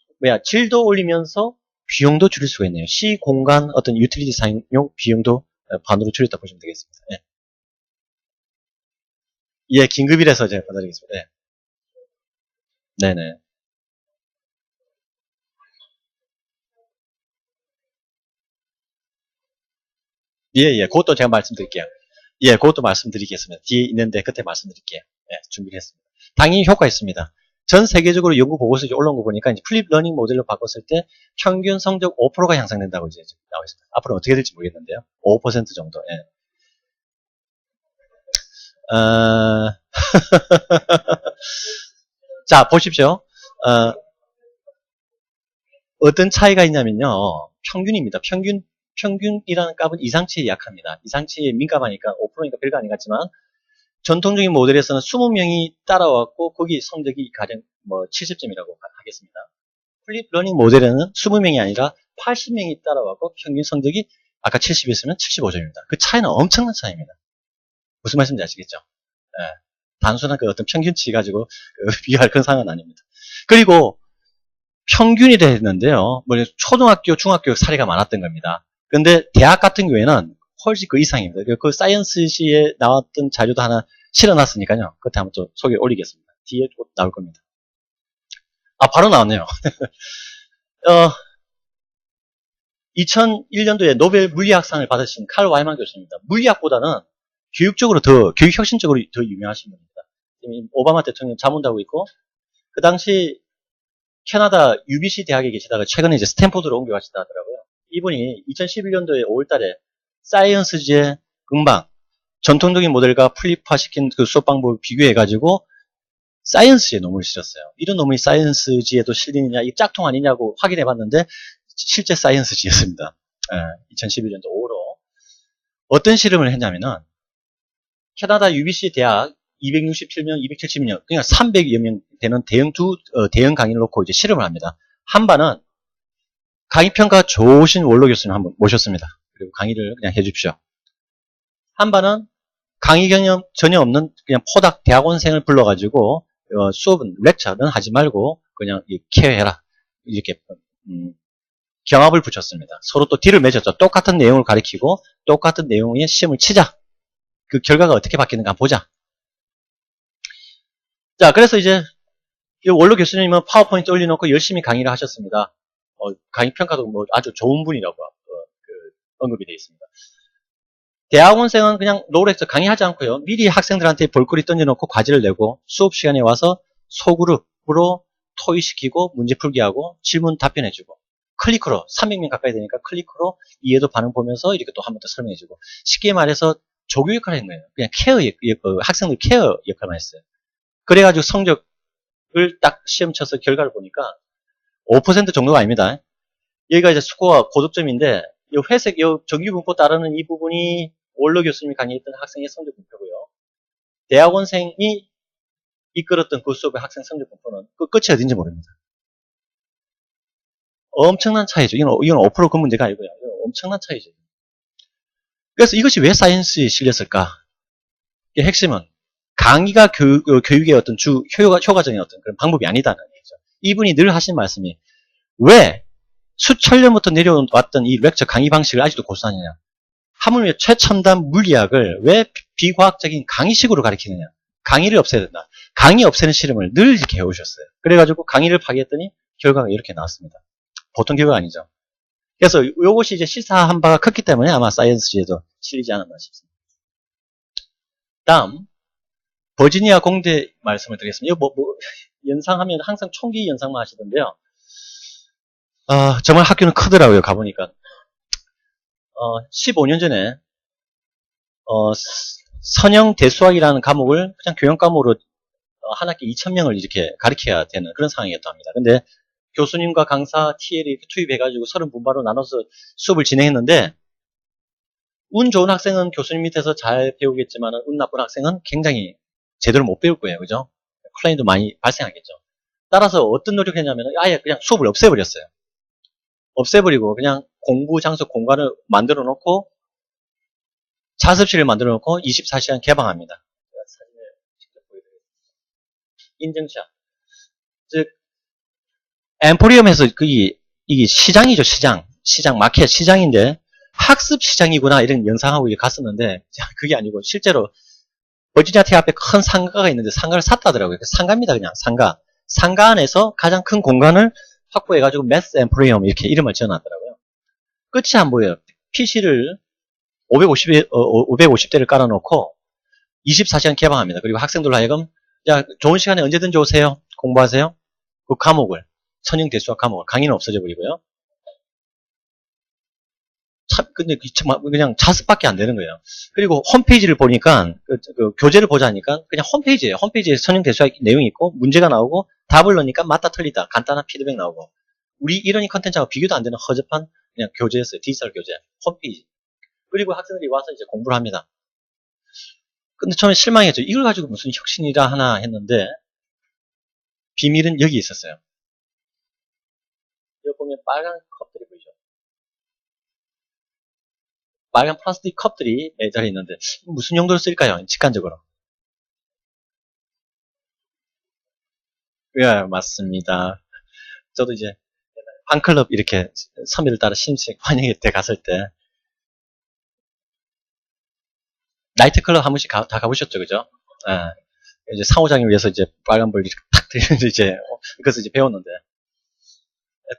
Speaker 1: 질도 올리면서 비용도 줄일 수가 있네요. 시 공간 어떤 유틸리티 사용용 비용도 반으로 줄였다 보시면 되겠습니다. 예, 예, 긴급이라서 제가 받아드리겠습니다. 예. 네네. 예, 예, 그것도 제가 말씀드릴게요. 예, 그것도 말씀드리겠습니다. 뒤에 있는데 그때 말씀드릴게요. 예, 준비를 했습니다. 당연히 효과 있습니다. 전 세계적으로 연구 보고서 올라온 거 보니까 이제 플립 러닝 모델로 바꿨을 때 평균 성적 5%가 향상된다고 이제 나와 있습니다. 앞으로 어떻게 될지 모르겠는데요. 5% 정도. 예. 자, 보십시오. 어떤 차이가 있냐면요. 평균입니다. 평균이라는 값은 이상치에 약합니다. 이상치에 민감하니까 5%니까 별거 아닌 것 같지만 전통적인 모델에서는 20명이 따라왔고 거기 성적이 가장 70점이라고 하겠습니다. 플립 러닝 모델에는 20명이 아니라 80명이 따라왔고 평균 성적이 아까 70이었으면 75점입니다. 그 차이는 엄청난 차이입니다. 무슨 말씀인지 아시겠죠? 예, 단순한 그 어떤 평균치 가지고 비교할 그런 상황은 아닙니다. 그리고 평균이 됐는데요. 초등학교, 중학교 사례가 많았던 겁니다. 근데 대학 같은 경우에는 훨씬 그 이상입니다. 그 사이언스시에 나왔던 자료도 하나 실어놨으니까요. 그때 한번 또 소개 올리겠습니다. 뒤에 또 나올 겁니다. 아, 바로 나왔네요. 2001년도에 노벨 물리학상을 받으신 칼 와이만 교수입니다. 물리학보다는 교육 혁신적으로 더 유명하신 분입니다. 오바마 대통령 자문도 하고 있고, 그 당시 캐나다 UBC 대학에 계시다가 최근에 이제 스탠포드로 옮겨가시다 하더라고요. 이분이 2011년도에 5월달에 사이언스지의 금방 전통적인 모델과 플립화시킨 그 수업 방법을 비교해가지고 사이언스지에 논문을 실었어요. 이런 논문이 사이언스지에도 실리느냐, 이 짝퉁 아니냐고 확인해봤는데 실제 사이언스지였습니다. 2011년도 5월로 어떤 실험을 했냐면은 캐나다 UBC 대학 267명, 270명, 그냥 300여 명 되는 대형 강의를 놓고 이제 실험을 합니다. 한 반은 강의평가 좋으신 원로 교수님 한번 모셨습니다. 그리고 강의를 그냥 해주십시오. 한 반은 강의 경험 전혀 없는 그냥 포닥 대학원생을 불러가지고 수업은 렉처는 하지 말고 그냥 케어해라. 이렇게 경합을 붙였습니다. 서로 또 딜을 맺었죠. 똑같은 내용을 가리키고 똑같은 내용의 시험을 치자. 그 결과가 어떻게 바뀌는가 한번 보자. 자, 그래서 이제 원로 교수님은 파워포인트 올려놓고 열심히 강의를 하셨습니다. 강의 평가도 아주 좋은 분이라고 언급이 되어 있습니다. 대학원생은 그냥 노력해서 강의하지 않고요. 미리 학생들한테 볼거리 던져놓고 과제를 내고 수업 시간에 와서 소그룹으로 토의시키고 문제 풀기하고 질문 답변해주고 클리커로 300명 가까이 되니까 클리커로 이해도 반응 보면서 이렇게 또 한 번 더 설명해주고 쉽게 말해서 조교 역할을 한 거예요. 그냥 학생들 케어 역할만 했어요. 그래가지고 성적을 딱 시험 쳐서 결과를 보니까 5% 정도가 아닙니다. 여기가 이제 스코어 고득점인데 이 회색 정규분포 따르는 이 부분이 원로 교수님이 강의했던 학생의 성적 분포고요. 대학원생이 이끌었던 그 수업의 학생 성적 분포는 그 끝이 어딘지 모릅니다. 엄청난 차이죠. 이건 5% 그 문제가 아니고요. 이건 엄청난 차이죠. 그래서 이것이 왜 사이언스에 실렸을까? 핵심은 강의가 교육의 어떤 효과적인 어떤 그런 방법이 아니다는 얘기죠. 이분이 늘 하신 말씀이 왜 수천 년부터 내려왔던 이 렉처 강의 방식을 아직도 고수하느냐. 하물며 최첨단 물리학을 왜 비과학적인 강의식으로 가르치느냐. 강의를 없애야 된다. 강의 없애는 실험을 늘 이렇게 해오셨어요. 그래가지고 강의를 파괴했더니 결과가 이렇게 나왔습니다. 보통 결과가 아니죠. 그래서 이것이 이제 시사한 바가 컸기 때문에 아마 사이언스지에도 실리지 않았나 싶습니다. 다음 버지니아 공대 말씀을 드리겠습니다. 이거 연상하면 항상 총기 연상만 하시던데요. 정말 학교는 크더라고요. 가보니까 15년 전에 선형 대수학이라는 과목을 그냥 교양 과목으로 한 학기 2,000명을 이렇게 가르쳐야 되는 그런 상황이었다 합니다. 근데 교수님과 강사, TL을 이렇게 투입해가지고 30분바로 나눠서 수업을 진행했는데, 운 좋은 학생은 교수님 밑에서 잘 배우겠지만, 운 나쁜 학생은 굉장히 제대로 못 배울 거예요. 그죠? 클레임도 많이 발생하겠죠. 따라서 어떤 노력을 했냐면, 아예 그냥 수업을 없애버렸어요. 없애버리고, 그냥 공부 장소 공간을 만들어 놓고, 자습실을 만들어 놓고 24시간 개방합니다. 제가 사진을 직접 보여드리겠습니다. 인증샷. 즉, 엠포리엄에서 이게 시장이죠, 시장. 시장, 마켓 시장인데, 학습 시장이구나, 이런 연상하고 갔었는데, 그게 아니고, 실제로, 버지니아 텍 앞에 큰 상가가 있는데, 상가를 샀다더라고요. 상가입니다, 그냥, 상가. 상가 안에서 가장 큰 공간을 확보해가지고, 매스 엠포리엄, 이렇게 이름을 지어놨더라고요. 끝이 안 보여요. PC를 550대를 깔아놓고, 24시간 개방합니다. 그리고 학생들로 하여금, 야, 좋은 시간에 언제든지 오세요. 공부하세요. 그 과목을. 선형 대수학 과목을. 강의는 없어져 버리고요. 근데 그냥 자습밖에 안 되는 거예요. 그리고 홈페이지를 보니까, 그 교재를 보자니까 그냥 홈페이지예요. 홈페이지에 선형 대수학 내용이 있고, 문제가 나오고, 답을 넣으니까 맞다 틀리다. 간단한 피드백 나오고. 우리 이러니 컨텐츠하고 비교도 안 되는 허접한 그냥 교재였어요. 디지털 교재. 홈페이지. 그리고 학생들이 와서 이제 공부를 합니다. 근데 처음에 실망했죠. 이걸 가지고 무슨 혁신이라 하나 했는데, 비밀은 여기 있었어요. 여기 보면 빨간 컵들이 보이죠? 빨간 플라스틱 컵들이 매달려 있는데 무슨 용도로 쓸까요? 직관적으로. 예, 맞습니다. 저도 이제 팬클럽 이렇게 선배를 따라 심식 환영회 때 갔을 때 나이트클럽 한 번씩 다 가보셨죠, 그죠? 예. 이제 상호작용을 위해서 이제 빨간불 이렇게 탁 들이는데 이제 그것을 이제 배웠는데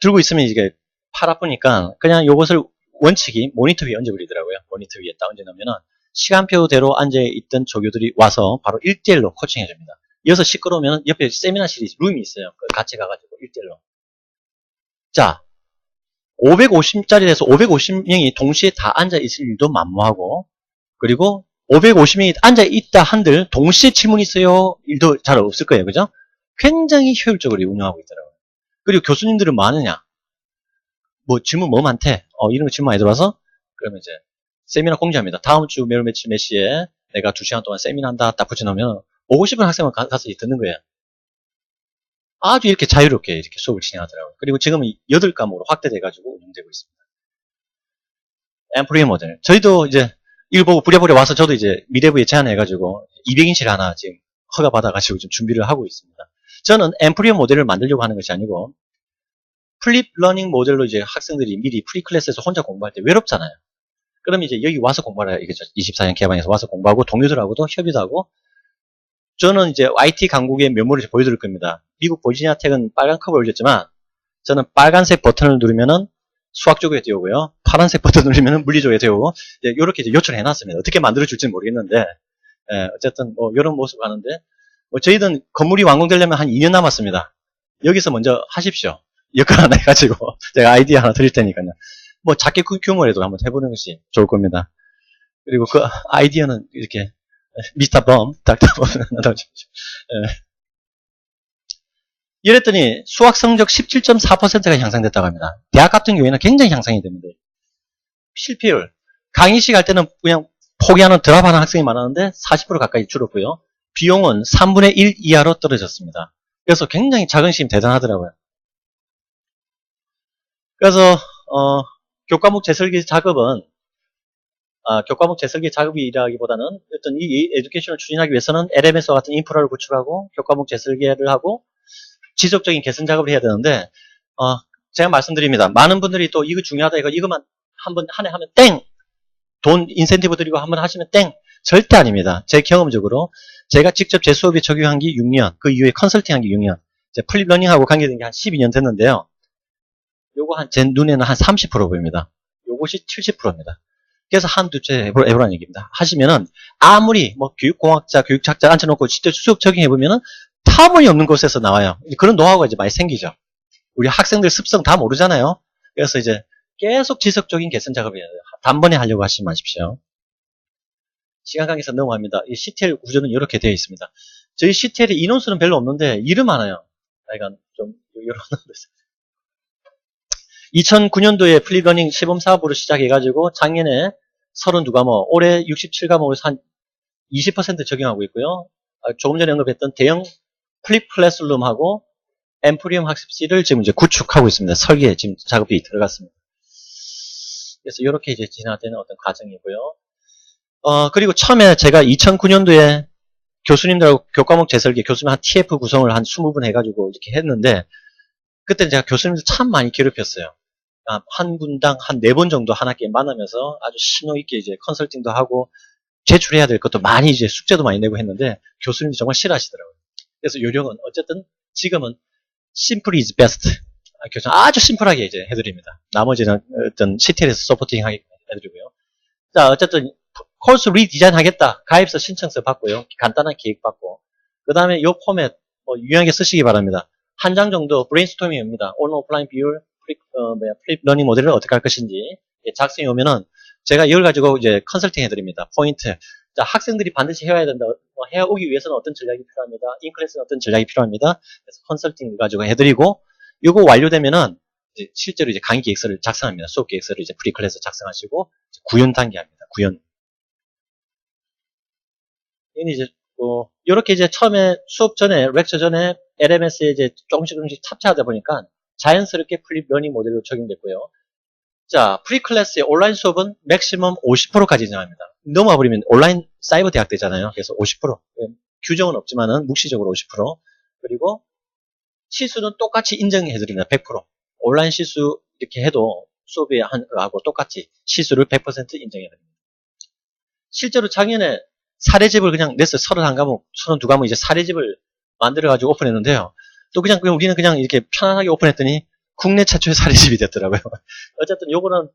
Speaker 1: 들고 있으면 이게 팔 아프니까 그냥 요것을 원칙이 모니터 위에 얹어버리더라고요. 모니터 위에 딱 얹어놓으면은 시간표대로 앉아있던 조교들이 와서 바로 1대1로 코칭해줍니다. 이어서 시끄러우면 옆에 세미나실이 룸이 있어요. 같이 가가지고 1대1로. 자, 550짜리에서 550명이 동시에 다 앉아있을 일도 만무하고, 그리고 550명이 앉아있다 한들 동시에 질문이 있어요. 일도 잘 없을 거예요. 그죠? 굉장히 효율적으로 운영하고 있더라고요. 그리고 교수님들은 많으냐? 뭐 질문 뭐 많대? 이런 거 질문 많이 들어와서 그러면 이제 세미나 공지합니다. 다음 주 매일 며칠 몇 시에 내가 2시간 동안 세미나 한다 딱 붙여놓으면 오고 싶은 학생은 가서 듣는 거예요. 아주 이렇게 자유롭게 이렇게 수업을 진행하더라고요. 그리고 지금은 8과목으로 확대돼가지고 운영되고 있습니다. 엠프로이 모델. 저희도 이제 이걸 보고 부랴부랴 와서 저도 이제 미래부에 제안해가지고 200인실 하나 지금 허가 받아가지고 좀 준비를 하고 있습니다. 저는 엠프로이 모델을 만들려고 하는 것이 아니고 플립 러닝 모델로 이제 학생들이 미리 프리 클래스에서 혼자 공부할 때 외롭잖아요. 그럼 이제 여기 와서 공부하라 이거죠. 24년 개방해서 와서 공부하고 동료들하고도 협의도 하고 저는 이제 IT 강국의 면모를 보여드릴 겁니다. 미국 버지니아 텍은 빨간 컵을 올렸지만 저는 빨간색 버튼을 누르면은 수학 쪽에 띄우고요. 파란색 버튼 누르면은 물리 쪽에 띄우고 이렇게 이제 요청을 해놨습니다. 어떻게 만들어줄지는 모르겠는데 어쨌든 뭐 이런 모습을 하는데 저희는 건물이 완공되려면 한 2년 남았습니다. 여기서 먼저 하십시오. 역할 하나 해가지고 제가 아이디어 하나 드릴 테니까요. 뭐 작게 규모라도 한번 해보는 것이 좋을 겁니다. 그리고 그 아이디어는 이렇게 미스터 범, 닥터 범 넣어주십시오. 이랬더니 수학 성적 17.4%가 향상됐다고 합니다. 대학 같은 경우에는 굉장히 향상이 됩니다. 실패율. 강의식 할 때는 그냥 포기하는 드랍하는 학생이 많았는데 40% 가까이 줄었고요. 비용은 3분의 1 이하로 떨어졌습니다. 그래서 굉장히 자긍심이 대단하더라고요. 그래서 교과목 재설계 작업은 교과목 재설계 작업이라기보다는 어떤 이 에듀케이션을 추진하기 위해서는 LMS와 같은 인프라를 구축하고 교과목 재설계를 하고 지속적인 개선 작업을 해야 되는데 제가 말씀드립니다. 많은 분들이 또 이거 중요하다 이거만 한번 한 해 하면 땡! 돈 인센티브 드리고 한번 하시면 땡! 절대 아닙니다. 제 경험적으로 제가 직접 제 수업에 적용한 게 6년, 그 이후에 컨설팅한 게 6년, 플립 러닝하고 관계된 게 한 12년 됐는데요. 요거 제 눈에는 한 30% 보입니다. 요것이 70%입니다. 그래서 한두 째 해보라는 얘기입니다. 하시면은 아무리 뭐 교육공학자, 교육학자 앉혀놓고 진짜 수업 적용해보면은 터무니없는 곳에서 나와요. 그런 노하우가 이제 많이 생기죠. 우리 학생들 습성 다 모르잖아요. 그래서 이제 계속 지속적인 개선 작업을 해야 돼요. 단번에 하려고 하시지 마십시오. 시간 관계상 넘어갑니다. 이 CTL 구조는 이렇게 되어 있습니다. 저희 CTL의 인원수는 별로 없는데 일은 많아요. 약간 좀 이런 2009년도에 플립러닝 시범 사업으로 시작해가지고 작년에 32과목, 올해 67과목을 한 20% 적용하고 있고요. 조금 전에 언급했던 대형 플립 클래스룸하고 앰프리움 학습실을 지금 이제 구축하고 있습니다. 설계 지금 작업이 들어갔습니다. 그래서 이렇게 이제 진화되는 어떤 과정이고요. 그리고 처음에 제가 2009년도에 교수님들하고 교과목 재설계, 교수님 한 TF 구성을 한 20분 해가지고 이렇게 했는데, 그때 제가 교수님들 참 많이 괴롭혔어요. 한 분당 한 4번 정도 한 학기에 만나면서 아주 신호 있게 이제 컨설팅도 하고, 제출해야 될 것도 많이 이제 숙제도 많이 내고 했는데, 교수님들이 정말 싫어하시더라고요. 그래서 요령은 어쨌든 지금은 simple is best. 교수님 아주 심플하게 이제 해드립니다. 나머지는 어떤 CTL에서 서포팅 하게 해드리고요. 자, 어쨌든 코र्스 리디자인 하겠다. 가입서 신청서 받고요. 간단한 계획 받고. 그 다음에 요 포맷 유용하게 쓰시기 바랍니다. 한 장 정도 브레인스토밍입니다. 온라인 오프라인 비율, 플립 러닝 모델을 어떻게 할 것인지 작성해 오면은 제가 이걸 가지고 이제 컨설팅 해드립니다. 포인트. 자, 학생들이 반드시 해와야 된다. 해오기 위해서는 어떤 전략이 필요합니다. 인클래스는 어떤 전략이 필요합니다. 그래서 컨설팅을 가지고 해드리고, 이거 완료되면은 이제 실제로 이제 강의 계획서를 작성합니다. 수업 계획서를 이제 프리클래스 작성하시고 구현 단계 합니다. 구현. 이제 이렇게 이제 처음에 수업 전에 렉처 전에 LMS에 이제 조금씩 탑재하다 보니까 자연스럽게 플립 러닝 모델로 적용됐고요. 자, 프리클래스의 온라인 수업은 맥시멈 50%까지 진행합니다. 넘어와 버리면 온라인 사이버 대학 되잖아요. 그래서 50%. 규정은 없지만은 묵시적으로 50%. 그리고 시수는 똑같이 인정해 드립니다. 100%. 온라인 시수 이렇게 해도 수업에 하고 똑같이 시수를 100% 인정해 드립니다. 실제로 작년에 사례집을 그냥 냈어요. 31과목, 32과목 이제 사례집을 만들어가지고 오픈했는데요. 또 그냥 우리는 그냥 이렇게 편안하게 오픈했더니 국내 최초의 사례집이 됐더라고요. 어쨌든 요거는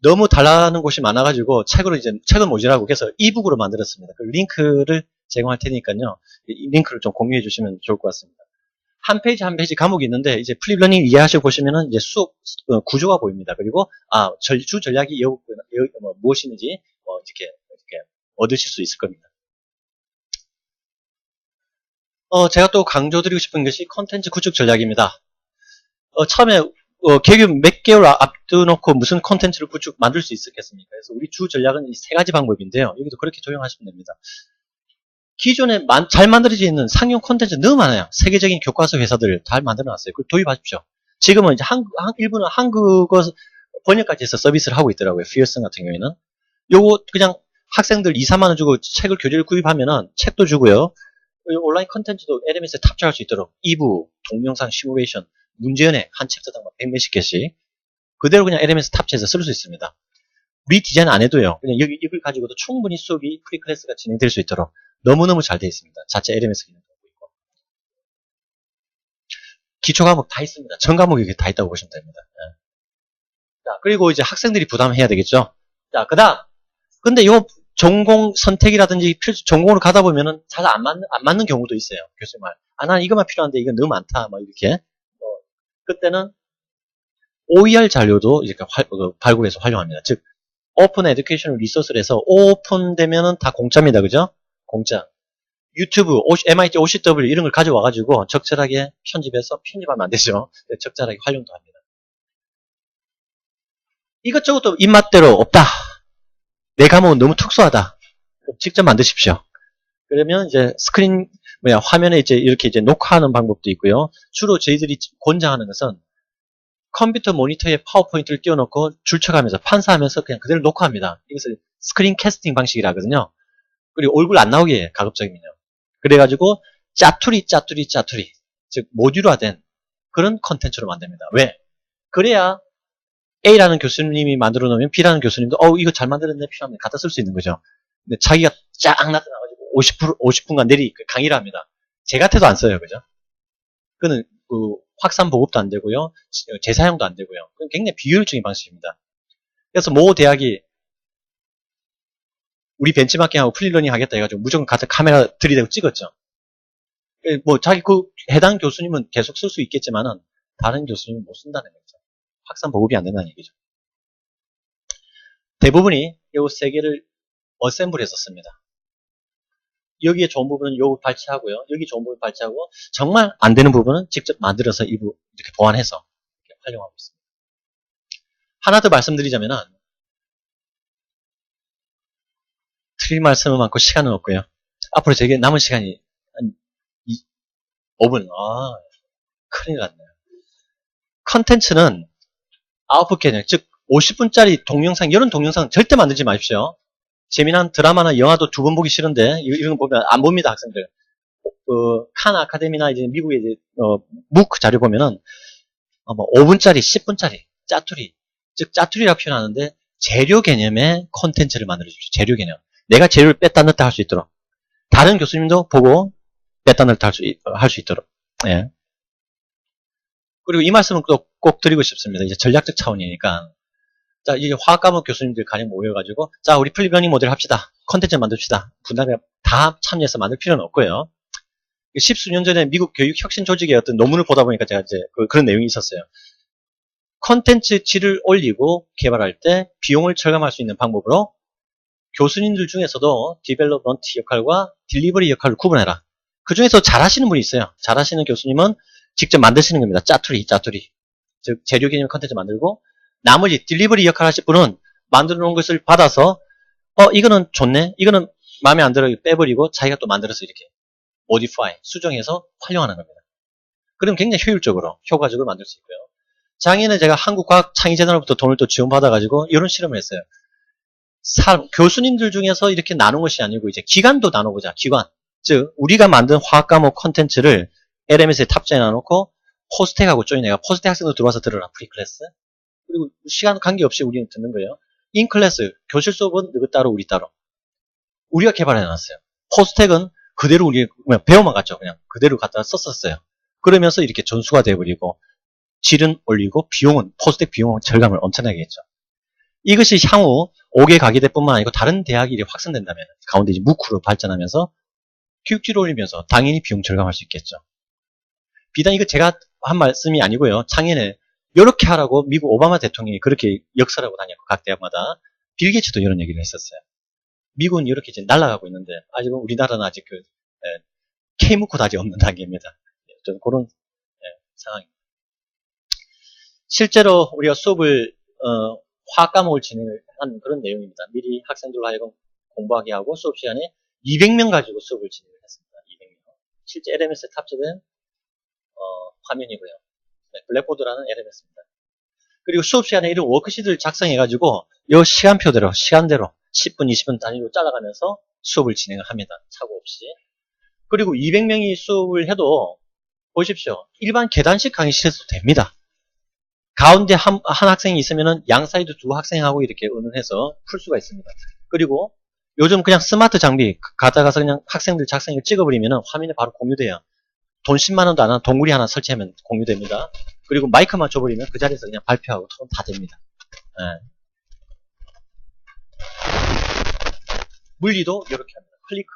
Speaker 1: 너무 달라는 곳이 많아가지고 책은 모자라고 그래서 이북으로 만들었습니다. 그 링크를 제공할 테니까요. 이 링크를 좀 공유해 주시면 좋을 것 같습니다. 한 페이지 한 페이지 과목이 있는데 이제 플립 러닝 이해하시고 보시면은 이제 수업 구조가 보입니다. 그리고 주 전략이 무엇인지 이렇게 얻으실 수 있을 겁니다. 제가 또 강조드리고 싶은 것이 콘텐츠 구축 전략입니다. 처음에 개교 몇 개월 앞두놓고 무슨 콘텐츠를 만들 수 있었겠습니까? 그래서 우리 주 전략은 이 3가지 방법인데요. 여기도 그렇게 적용하시면 됩니다. 기존에 잘 만들어져 있는 상용 콘텐츠 너무 많아요. 세계적인 교과서 회사들 잘 만들어놨어요. 그걸 도입하십시오. 지금은 이제 일부는 한국어 번역까지 해서 서비스를 하고 있더라고요. 피어슨 같은 경우에는. 요거 그냥 학생들 2, 3만 원 주고 책을 교재를 구입하면은 책도 주고요. 온라인 컨텐츠도 LMS에 탑재할 수 있도록 2부, 동영상 시뮬레이션, 문제연애 한 챕터당 100몇십 개씩 그대로 그냥 LMS 탑재해서 쓸 수 있습니다. 리디자인 안 해도요. 그냥 이걸 가지고도 충분히 수업이 프리클래스가 진행될 수 있도록 너무너무 잘 되어 있습니다. 자체 LMS 기능도 있고. 기초 과목 다 있습니다. 전 과목이 다 있다고 보시면 됩니다. 자, 그리고 이제 학생들이 부담해야 되겠죠. 자, 그 다음. 근데 요 전공 선택이라든지 전공으로 가다 보면은 잘 안 맞는 경우도 있어요. 교수님 말. 난 이것만 필요한데 이건 너무 많다. 이렇게. 그때는 OER 자료도 이렇게 발굴해서 활용합니다. 즉, 오픈 에듀케이션 리소스를 해서 오픈되면은 다 공짜입니다. 그죠? 공짜. 유튜브, MIT OCW 이런 걸 가져와가지고 적절하게 편집하면 안 되죠. 적절하게 활용도 합니다. 이것저것도 입맛대로 없다. 내 과목은 너무 특수하다. 직접 만드십시오. 그러면 이제 화면에 이렇게 녹화하는 방법도 있고요. 주로 저희들이 권장하는 것은 컴퓨터 모니터에 파워포인트를 띄워놓고 줄쳐가면서 판사하면서 그냥 그대로 녹화합니다. 이것을 스크린 캐스팅 방식이라 하거든요. 그리고 얼굴 안 나오게 해요. 가급적이면요. 그래가지고 짜투리 즉 모듈화된 그런 컨텐츠로 만듭니다. 왜? 그래야 A라는 교수님이 만들어 놓으면 B라는 교수님도 이거 잘 만들었네 필요하면 갖다 쓸 수 있는 거죠. 근데 자기가 쫙 나타나가지고 50분간 강의를 합니다. 제 같아도 안 써요. 그죠? 그거는 확산 보급도 안 되고요. 재사용도 안 되고요. 그건 굉장히 비효율적인 방식입니다. 그래서 모 대학이 우리 벤치마킹하고 플립러닝 하겠다 해가지고 무조건 가서 카메라 들이대고 찍었죠. 자기 해당 교수님은 계속 쓸 수 있겠지만은 다른 교수님은 못 쓴다는 거죠. 확산 보급이 안 된다는 얘기죠. 대부분이 이 3개를 어셈블 했었습니다. 여기에 좋은 부분은 요 발치하고요. 여기 좋은 부분 발치하고 정말 안 되는 부분은 직접 만들어서 일부 이렇게 보완해서 이렇게 활용하고 있습니다. 하나 더 말씀드리자면은 드릴 말씀은 많고 시간은 없고요. 앞으로 제게 남은 시간이 한 5분. 큰일 났네요. 컨텐츠는 아웃풋 개념, 즉 50분짜리 동영상, 이런 동영상 절대 만들지 마십시오. 재미난 드라마나 영화도 2번 보기 싫은데 이런 거 보면 안 봅니다, 학생들. 칸 아카데미나 이제 미국의 이제 무크 자료 보면은 5분짜리, 10분짜리 짜투리, 즉 짜투리라고 표현하는데 재료 개념의 콘텐츠를 만들어 주십시오. 재료 개념. 내가 재료를 뺐다 넣다 할 수 있도록. 다른 교수님도 보고 뺐다 넣다 할 수 있도록. 예. 그리고 이 말씀은 꼭 드리고 싶습니다. 이제 전략적 차원이니까. 자, 이제 화학 과목 교수님들 가령 모여가지고, 자, 우리 플립러닝 모델 합시다. 컨텐츠 만듭시다. 분담에 다 참여해서 만들 필요는 없고요. 10수년 전에 미국 교육 혁신 조직의 어떤 논문을 보다 보니까 제가 이제 그런 내용이 있었어요. 컨텐츠 질을 올리고 개발할 때 비용을 절감할 수 있는 방법으로 교수님들 중에서도 디벨롭먼트 역할과 딜리버리 역할을 구분해라. 그 중에서 잘하시는 분이 있어요. 잘하시는 교수님은 직접 만드시는 겁니다. 짜투리. 즉, 재료 개념 컨텐츠 만들고, 나머지 딜리버리 역할 하실 분은 만들어 놓은 것을 받아서, 이거는 좋네? 이거는 마음에 안 들어 빼버리고 자기가 또 만들어서 이렇게 modify, 수정해서 활용하는 겁니다. 그럼 굉장히 효과적으로 만들 수 있고요. 작년에 제가 한국과학창의재단으로부터 돈을 또 지원받아가지고 이런 실험을 했어요. 교수님들 중에서 이렇게 나눈 것이 아니고 이제 기관도 나눠보자. 기관. 즉 우리가 만든 화학 과목 콘텐츠를 LMS에 탑재해 놔놓고 포스텍하고 조인해가 포스텍 학생도 들어와서 들어라. 프리클래스. 그리고 시간 관계없이 우리는 듣는 거예요. 인클래스. 교실 수업은 누구 따로 우리 따로. 우리가 개발해 놨어요. 포스텍은 그대로 우리 그냥 배워만 갔죠. 그냥 그대로 갖다 썼었어요. 그러면서 이렇게 전수가 돼버리고 질은 올리고 비용은 포스텍 비용은 절감을 엄청나게 했죠. 이것이 향후 5개 가계대뿐만 아니고 다른 대학이 확산된다면 가운데 이제 무크로 발전하면서 교육질을 올리면서 당연히 비용 절감할 수 있겠죠. 비단 이거 제가 한 말씀이 아니고요. 작년에 이렇게 하라고 미국 오바마 대통령이 그렇게 역설하고 다녔고 각 대학마다 빌 게이츠도 이런 얘기를 했었어요. 미국은 이렇게 이제 날아가고 있는데 아직은 우리나라는 아직 K무크도 아직 없는 단계입니다. 좀 그런 상황입니다. 실제로 우리가 수업을 화학 과목을 진행을 한 그런 내용입니다. 미리 학생들로 하여금 공부하게 하고 수업 시간에 200명 가지고 수업을 진행을 했습니다. 200명. 실제 LMS에 탑재된 화면이고요. 네, 블랙보드라는 LMS입니다. 그리고 수업 시간에 이런 워크시트를 작성해가지고 이 시간대로 10분, 20분 단위로 잘라가면서 수업을 진행을 합니다. 착오 없이. 그리고 200명이 수업을 해도 보십시오. 일반 계단식 강의실에서도 됩니다. 가운데 한 학생이 있으면은 양 사이드 두 학생하고 이렇게 의논해서 풀 수가 있습니다. 그리고 요즘 그냥 스마트 장비 가져가서 그냥 학생들 작성을 찍어버리면은 화면에 바로 공유돼요. 돈 10만 원도 안 하는 동굴이 하나 설치하면 공유됩니다. 그리고 마이크만 줘버리면 그 자리에서 그냥 발표하고 토론 다 됩니다. 네. 물리도 이렇게 합니다. 클릭.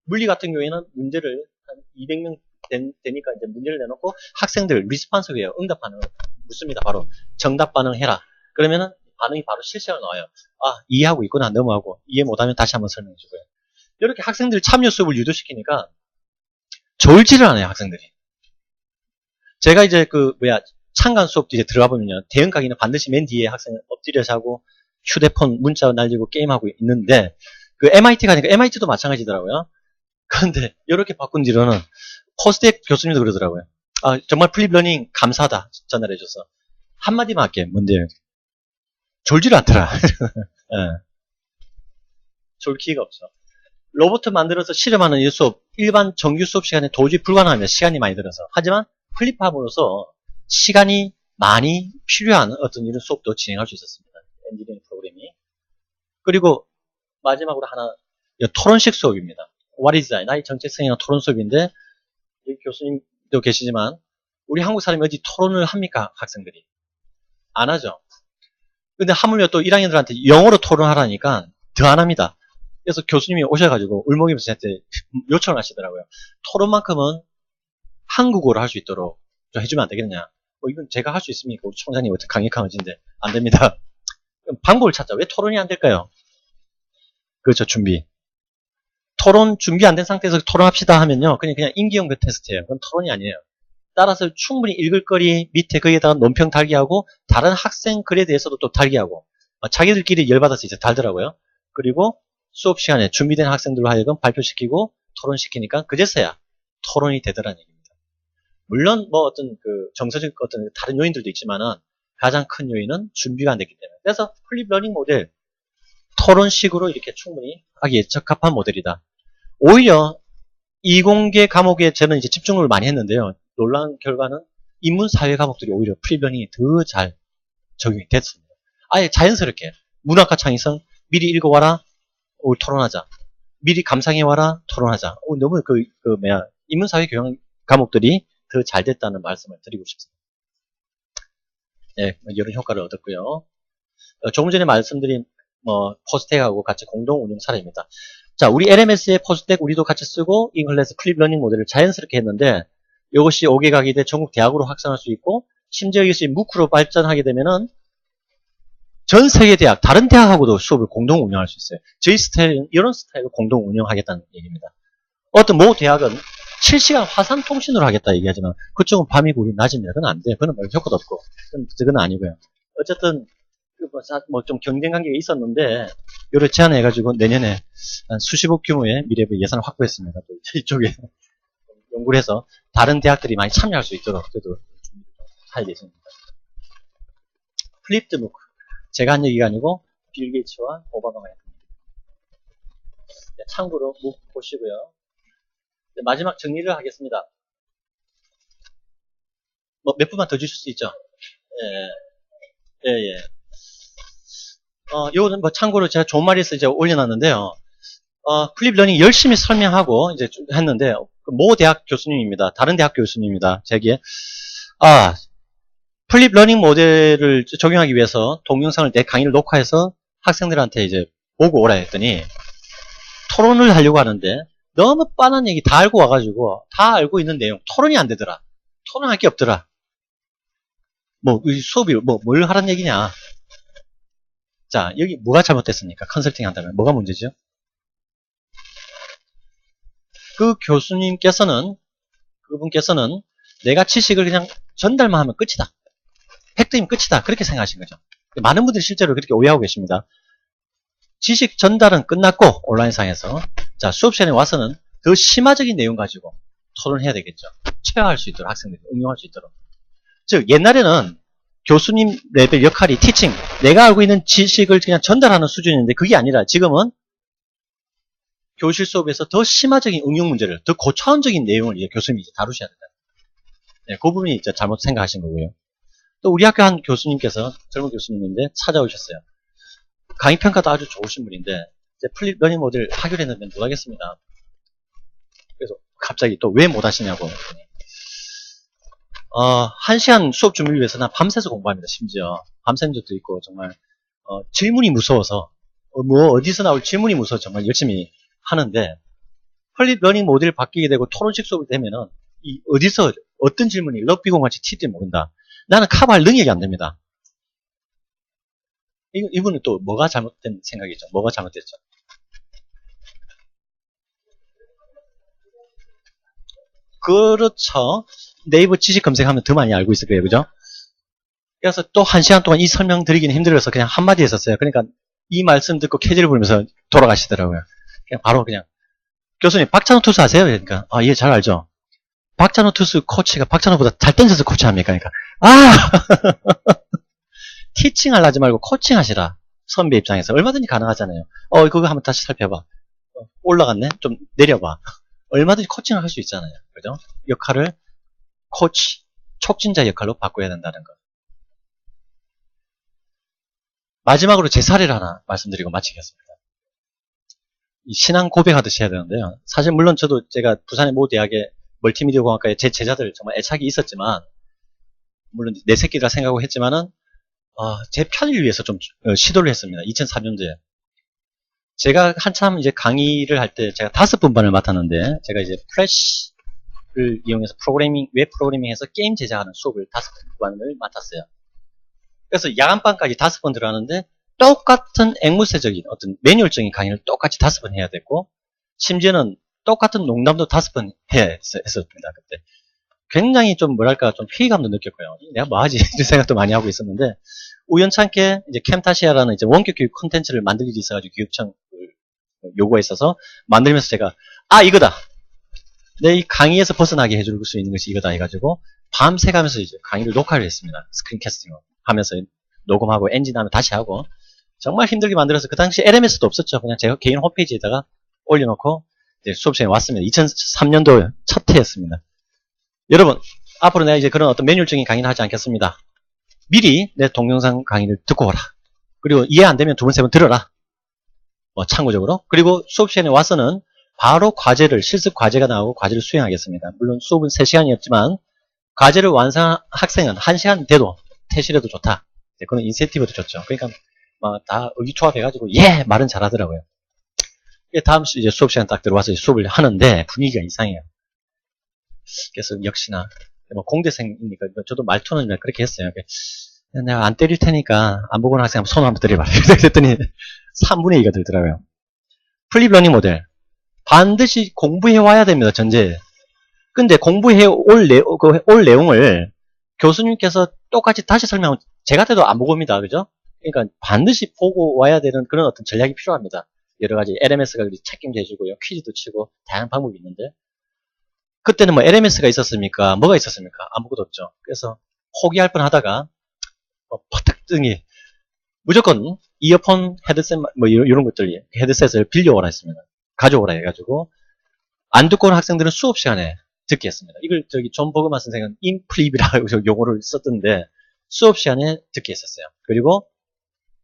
Speaker 1: 물리 같은 경우에는 문제를 한 200명 되니까 이제 문제를 내놓고 학생들 리스폰스예요. 응답 반응을 묻습니다. 바로 정답 반응해라. 그러면은 반응이 바로 실시간 나와요. 이해하고 있구나 넘어가고 이해 못하면 다시 한번 설명해 주고요. 이렇게 학생들 참여 수업을 유도시키니까 졸지를 않아요. 학생들이. 제가 이제 창간 수업도 이제 들어가 보면요. 대응 강의는 반드시 맨 뒤에 학생은 엎드려서 하고 휴대폰 문자 날리고 게임하고 있는데 그 MIT 가니까 MIT도 마찬가지더라고요. 그런데 이렇게 바꾼 뒤로는 포스텍 교수님도 그러더라고요. 정말 플립러닝 감사하다 전달해줘서 한마디만 할게. 뭔데 졸지를 않더라. 네. 졸 기회가 없어. 로봇 만들어서 실험하는 이 수업 일반 정규 수업 시간에 도저히 불가능합니다. 시간이 많이 들어서. 하지만 플립함으로써 시간이 많이 필요한 어떤 이런 수업도 진행할 수 있었습니다. 엔지니어링 프로그램이. 그리고 마지막으로 하나 토론식 수업입니다. What is that? 나의 정체성이나 토론 수업인데 여기 교수님도 계시지만 우리 한국 사람이 어디 토론을 합니까? 학생들이. 안 하죠. 근데 하물며 또 1학년들한테 영어로 토론하라니까 더 안 합니다. 그래서 교수님이 오셔가지고 울먹이면서 저한테 요청을 하시더라고요. 토론만큼은 한국어로 할 수 있도록 좀 해주면 안 되겠냐. 이건 제가 할 수 있습니까? 우리 총장님 어떤 강력한 의지인데 안 됩니다. 방법을 찾자. 왜 토론이 안 될까요? 그렇죠, 준비. 토론 준비 안 된 상태에서 토론합시다 하면요. 그냥 임기응변 테스트예요. 그건 토론이 아니에요. 따라서 충분히 읽을 거리 밑에 거기에다가 논평 달기하고 다른 학생 글에 대해서도 또 달기하고 자기들끼리 열받아서 이제 달더라고요. 그리고 수업 시간에 준비된 학생들로 하여금 발표시키고 토론시키니까 그제서야 토론이 되더라는 얘기입니다. 물론 뭐 어떤 그 정서적 어떤 다른 요인들도 있지만은 가장 큰 요인은 준비가 안 됐기 때문에. 그래서 플립 러닝 모델 토론식으로 이렇게 충분히 하기에 적합한 모델이다. 오히려 이공계 과목에 저는 이제 집중을 많이 했는데요. 놀라운 결과는 인문사회 과목들이 오히려 플립 러닝이 더 잘 적용이 됐습니다. 아예 자연스럽게 문학과 창의성 미리 읽어와라, 오늘 토론하자. 미리 감상해와라, 토론하자. 너무 인문사회 교양 과목들이 더 잘 됐다는 말씀을 드리고 싶습니다. 네, 이런 효과를 얻었고요. 조금 전에 말씀드린 포스텍하고 같이 공동 운영 사례입니다. 자, 우리 LMS의 포스텍 우리도 같이 쓰고 잉글래스 플립 러닝 모델을 자연스럽게 했는데 이것이 5개 각이대 전국 대학으로 확산할 수 있고 심지어 이것이 무크로 발전하게 되면은 전 세계 대학, 다른 대학하고도 수업을 공동 운영할 수 있어요. 저희 스타일은 이런 스타일로 공동 운영하겠다는 얘기입니다. 어떤 모 대학은 7시간 화상 통신으로 하겠다 얘기하지만 그쪽은 밤이고 우리 낮입니다. 그건 안 돼요. 그건 효과도 없고. 그건 아니고요. 어쨌든 좀 경쟁 관계가 있었는데 이를 제안해가지고 내년에 한 수십억 규모의 미래부 예산을 확보했습니다. 또 이쪽에 연구를 해서 다른 대학들이 많이 참여할 수 있도록 그래도 할 예정입니다. 플립드 무크. 제가 한 얘기가 아니고 빌 게이츠와 오바마가 했던 얘기입니다. 참고로 무크 보시고요. 마지막 정리를 하겠습니다. 몇 분만 더 주실 수 있죠? 예. 요거는 참고로 제가 좋은 말에서 이제 올려놨는데요. 플립 러닝 열심히 설명하고 이제 했는데, 모 대학 교수님입니다. 다른 대학 교수님입니다. 제게, 플립 러닝 모델을 적용하기 위해서 동영상을 내 강의를 녹화해서 학생들한테 이제 보고 오라 했더니, 토론을 하려고 하는데, 너무 뻔한 얘기 다 알고 와가지고, 다 알고 있는 내용, 토론이 안 되더라. 토론할 게 없더라. 수업이 뭘 하란 얘기냐. 자, 여기 뭐가 잘못됐습니까? 컨설팅 한다면. 뭐가 문제죠? 그분께서는 내가 지식을 그냥 전달만 하면 끝이다. 획득이면 끝이다. 그렇게 생각하신 거죠. 많은 분들이 실제로 그렇게 오해하고 계십니다. 지식 전달은 끝났고, 온라인상에서. 자, 수업 시간에 와서는 더 심화적인 내용 가지고 토론해야 되겠죠. 체화할 수 있도록, 학생들이 응용할 수 있도록. 즉, 옛날에는 교수님 레벨 역할이 티칭, 내가 알고 있는 지식을 그냥 전달하는 수준인데 그게 아니라 지금은 교실 수업에서 더 심화적인 응용 문제를, 더 고차원적인 내용을 이제 교수님이 이제 다루셔야 된다. 네, 그 부분이 이제 잘못 생각하신 거고요. 또 우리 학교 한 교수님께서, 젊은 교수님인데 찾아오셨어요. 강의 평가도 아주 좋으신 분인데, 이제 플립 러닝 모델 하기로 했는데 못하겠습니다. 그래서 갑자기 또 왜 못하시냐고. 1시간 수업 준비를 위해서 난 밤새서 공부합니다, 심지어. 밤샌 적도 있고, 정말, 질문이 무서워서, 어디서 나올 질문이 무서워서 정말 열심히 하는데, 플립 러닝 모델이 바뀌게 되고 토론식 수업이 되면은, 어디서, 어떤 질문이 럭비공 같이 튈지 모른다. 나는 커버할 능력이 안 됩니다. 이분은 또 뭐가 잘못된 생각이죠? 뭐가 잘못됐죠? 그렇죠. 네이버 지식 검색하면 더 많이 알고 있을 거예요. 그죠? 그래서 또 1시간 동안 이 설명 드리기는 힘들어서 그냥 한마디 했었어요. 그러니까 이 말씀 듣고 캐디를 부르면서 돌아가시더라고요. 그냥 바로 교수님 박찬호 투수 아세요? 그러니까 예, 잘 알죠. 박찬호 투수 코치가 박찬호보다 잘 던져서 코치합니까? 그러니까 티칭 하지 말고 코칭 하시라. 선배 입장에서 얼마든지 가능하잖아요. 그거 한번 다시 살펴봐. 올라갔네? 좀 내려봐. 얼마든지 코칭을 할 수 있잖아요. 그죠? 역할을 코치, 촉진자 역할로 바꿔야 된다는 거. 마지막으로 제 사례를 하나 말씀드리고 마치겠습니다. 신앙 고백하듯이 해야 되는데요. 사실 물론 저도 제가 부산의 모 대학의 멀티미디어 공학과에 제 제자들 정말 애착이 있었지만, 물론 내 새끼라 생각하고 했지만은 제 편을 위해서 좀 시도를 했습니다. 2003년도에. 제가 한참 이제 강의를 할 때 제가 5분반을 맡았는데, 제가 이제 플래시를 이용해서 웹 프로그래밍해서 게임 제작하는 수업을 5분반을 맡았어요. 그래서 야간반까지 5번 들어가는데, 똑같은 앵무새적인 어떤 매뉴얼적인 강의를 똑같이 5번 해야 됐고, 심지어는 똑같은 농담도 5번 해야 했었습니다, 그때. 굉장히 좀 뭐랄까 좀 회의감도 느꼈고요. 내가 뭐 하지? 이런 생각도 많이 하고 있었는데, 우연찮게 이제 캠타시아라는 이제 원격 교육 콘텐츠를 만들 일이 있어가지고 교육청 요구가 있어서 만들면서 제가, 이거다! 내 이 강의에서 벗어나게 해줄 수 있는 것이 이거다 해가지고, 밤새 가면서 이제 강의를 녹화를 했습니다. 스크린 캐스팅을 하면서 녹음하고 엔진하면 다시 하고, 정말 힘들게 만들어서 그 당시 LMS도 없었죠. 그냥 제가 개인 홈페이지에다가 올려놓고 이제 수업 시간에 왔습니다. 2003년도 첫 해였습니다. 여러분, 앞으로 내가 이제 그런 어떤 매뉴얼적인 강의는 하지 않겠습니다. 미리 내 동영상 강의를 듣고 오라. 그리고 이해 안 되면 2번, 3번 들어라. 참고적으로. 그리고 수업 시간에 와서는 바로 과제를, 실습 과제가 나오고 과제를 수행하겠습니다. 물론 수업은 3시간이었지만 과제를 완성한 학생은 1시간 돼도 퇴실해도 좋다. 그런 인센티브도 줬죠. 그러니까 다 의기투합해가지고 말은 잘하더라고요. 다음 이제 수업 시간 딱 들어와서 수업을 하는데 분위기가 이상해요. 그래서 역시나 공대생이니까 저도 말투는 그렇게 했어요. 내가 안 때릴 테니까 안 보고 있는 학생 한번 손 한번 때려봐. 그랬더니 3분의 2가 들더라고요. 플립 러닝 모델 반드시 공부해 와야 됩니다. 전제. 근데 공부해 올 내용을 교수님께서 똑같이 다시 설명하면 제가 때도 안 보고 옵니다. 그죠? 그러니까 반드시 보고 와야 되는 그런 어떤 전략이 필요합니다. 여러 가지 LMS가 책임져 해주고요. 퀴즈도 치고 다양한 방법이 있는데 그때는 뭐 LMS가 있었습니까? 뭐가 있었습니까? 아무것도 없죠. 그래서 포기할 뻔하다가 퍼뜩 뜨니 무조건 이어폰, 헤드셋 뭐 이런 것들 헤드셋을 빌려오라 했습니다. 가져오라 해가지고 안 듣고 온 학생들은 수업 시간에 듣게 했습니다. 이걸 존 버그만 선생은 인플립이라고 용어를 썼던데 수업 시간에 듣게 했었어요. 그리고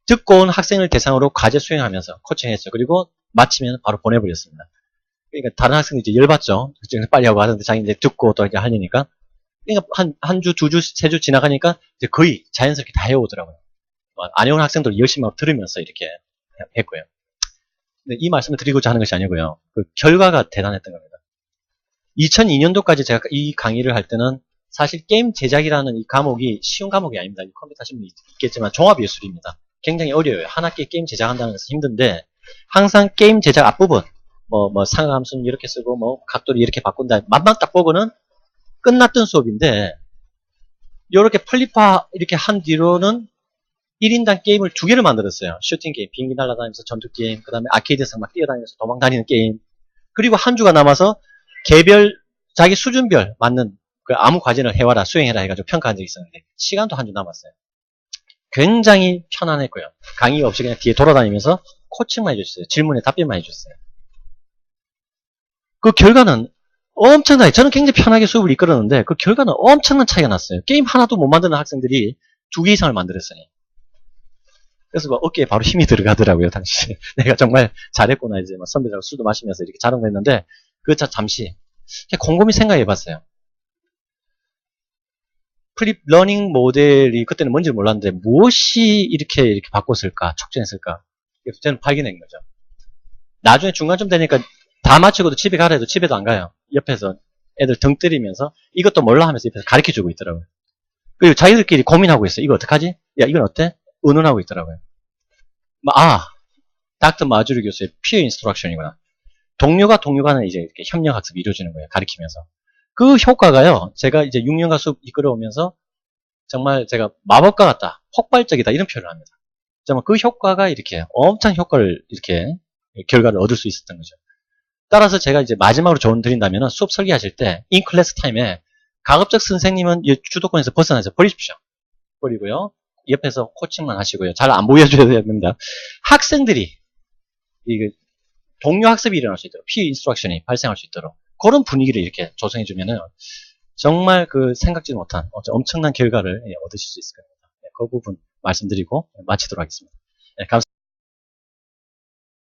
Speaker 1: 듣고 온 학생을 대상으로 과제 수행하면서 코칭했죠. 그리고 마치면 바로 보내버렸습니다. 그러니까 다른 학생들이 이제 열받죠. 빨리 하고 하는데 자기 이제 듣고 또 이제 하려니까. 그러니까 한 주, 2주, 3주 지나가니까 이제 거의 자연스럽게 다 해오더라고요. 안 해온 학생들 열심히 막 들으면서 이렇게 했고요. 근데 이 말씀을 드리고자 하는 것이 아니고요. 그 결과가 대단했던 겁니다. 2002년도까지 제가 이 강의를 할 때는 사실 게임 제작이라는 이 과목이 쉬운 과목이 아닙니다. 컴퓨터 하시는 분이 있겠지만 종합예술입니다. 굉장히 어려워요. 한 학기에 게임 제작한다는 것은 힘든데 항상 게임 제작 앞부분 상하함수는 이렇게 쓰고 각도를 이렇게 바꾼다. 맛만 딱 보고는 끝났던 수업인데 이렇게 플립화 이렇게 한 뒤로는 1인당 게임을 2개를 만들었어요. 슈팅 게임, 비행기 날아다니면서 전투 게임, 그 다음에 아케이드에서 막 뛰어다니면서 도망다니는 게임. 그리고 한 주가 남아서 개별 자기 수준별 맞는 그 아무 과제를 해와라, 수행해라 해가지고 평가한 적이 있었는데 시간도 한 주 남았어요. 굉장히 편안했고요. 강의 없이 그냥 뒤에 돌아다니면서 코칭만 해줬어요. 질문에 답변만 해줬어요. 그 결과는 엄청나게, 저는 굉장히 편하게 수업을 이끌었는데 그 결과는 엄청난 차이가 났어요. 게임 하나도 못 만드는 학생들이 2개 이상을 만들었으니. 그래서 어깨에 바로 힘이 들어가더라고요, 당시. 내가 정말 잘했구나, 이제 선배들하고 술도 마시면서 이렇게 자랑을 했는데, 잠시 곰곰이 생각해 봤어요. 플립 러닝 모델이 그때는 뭔지 몰랐는데, 무엇이 이렇게 바꿨을까, 촉진했을까. 그래서 저는 발견한 거죠. 나중에 중간쯤 되니까 다 마치고도 집에 가라 해도 집에도 안 가요. 옆에서 애들 등 때리면서 이것도 몰라 하면서 옆에서 가르쳐 주고 있더라고요. 그리고 자기들끼리 고민하고 있어요. 이거 어떡하지? 야, 이건 어때? 의논하고 있더라고요. 닥터 마주리 교수의 피어 인스트럭션이구나. 동료가 동료간에 이제 이렇게 협력 학습이 이루어지는 거예요. 가르치면서. 그 효과가요. 제가 이제 6년간 수업 이끌어오면서 정말 제가 마법과 같다. 폭발적이다. 이런 표현을 합니다. 정말 그 효과가 이렇게 엄청 효과를 이렇게 결과를 얻을 수 있었던 거죠. 따라서 제가 이제 마지막으로 조언 드린다면 수업 설계하실 때 인클래스 타임에 가급적 선생님은 주도권에서 벗어나서 버리십시오. 버리고요. 옆에서 코칭만 하시고요. 잘 안 보여줘야 됩니다. 학생들이 동료 학습이 일어날 수 있도록 피어 인스트럭션이 발생할 수 있도록 그런 분위기를 이렇게 조성해주면은 정말 그 생각지 못한 엄청난 결과를 얻으실 수 있을 겁니다. 그 부분 말씀드리고 마치도록 하겠습니다. 감사합니다.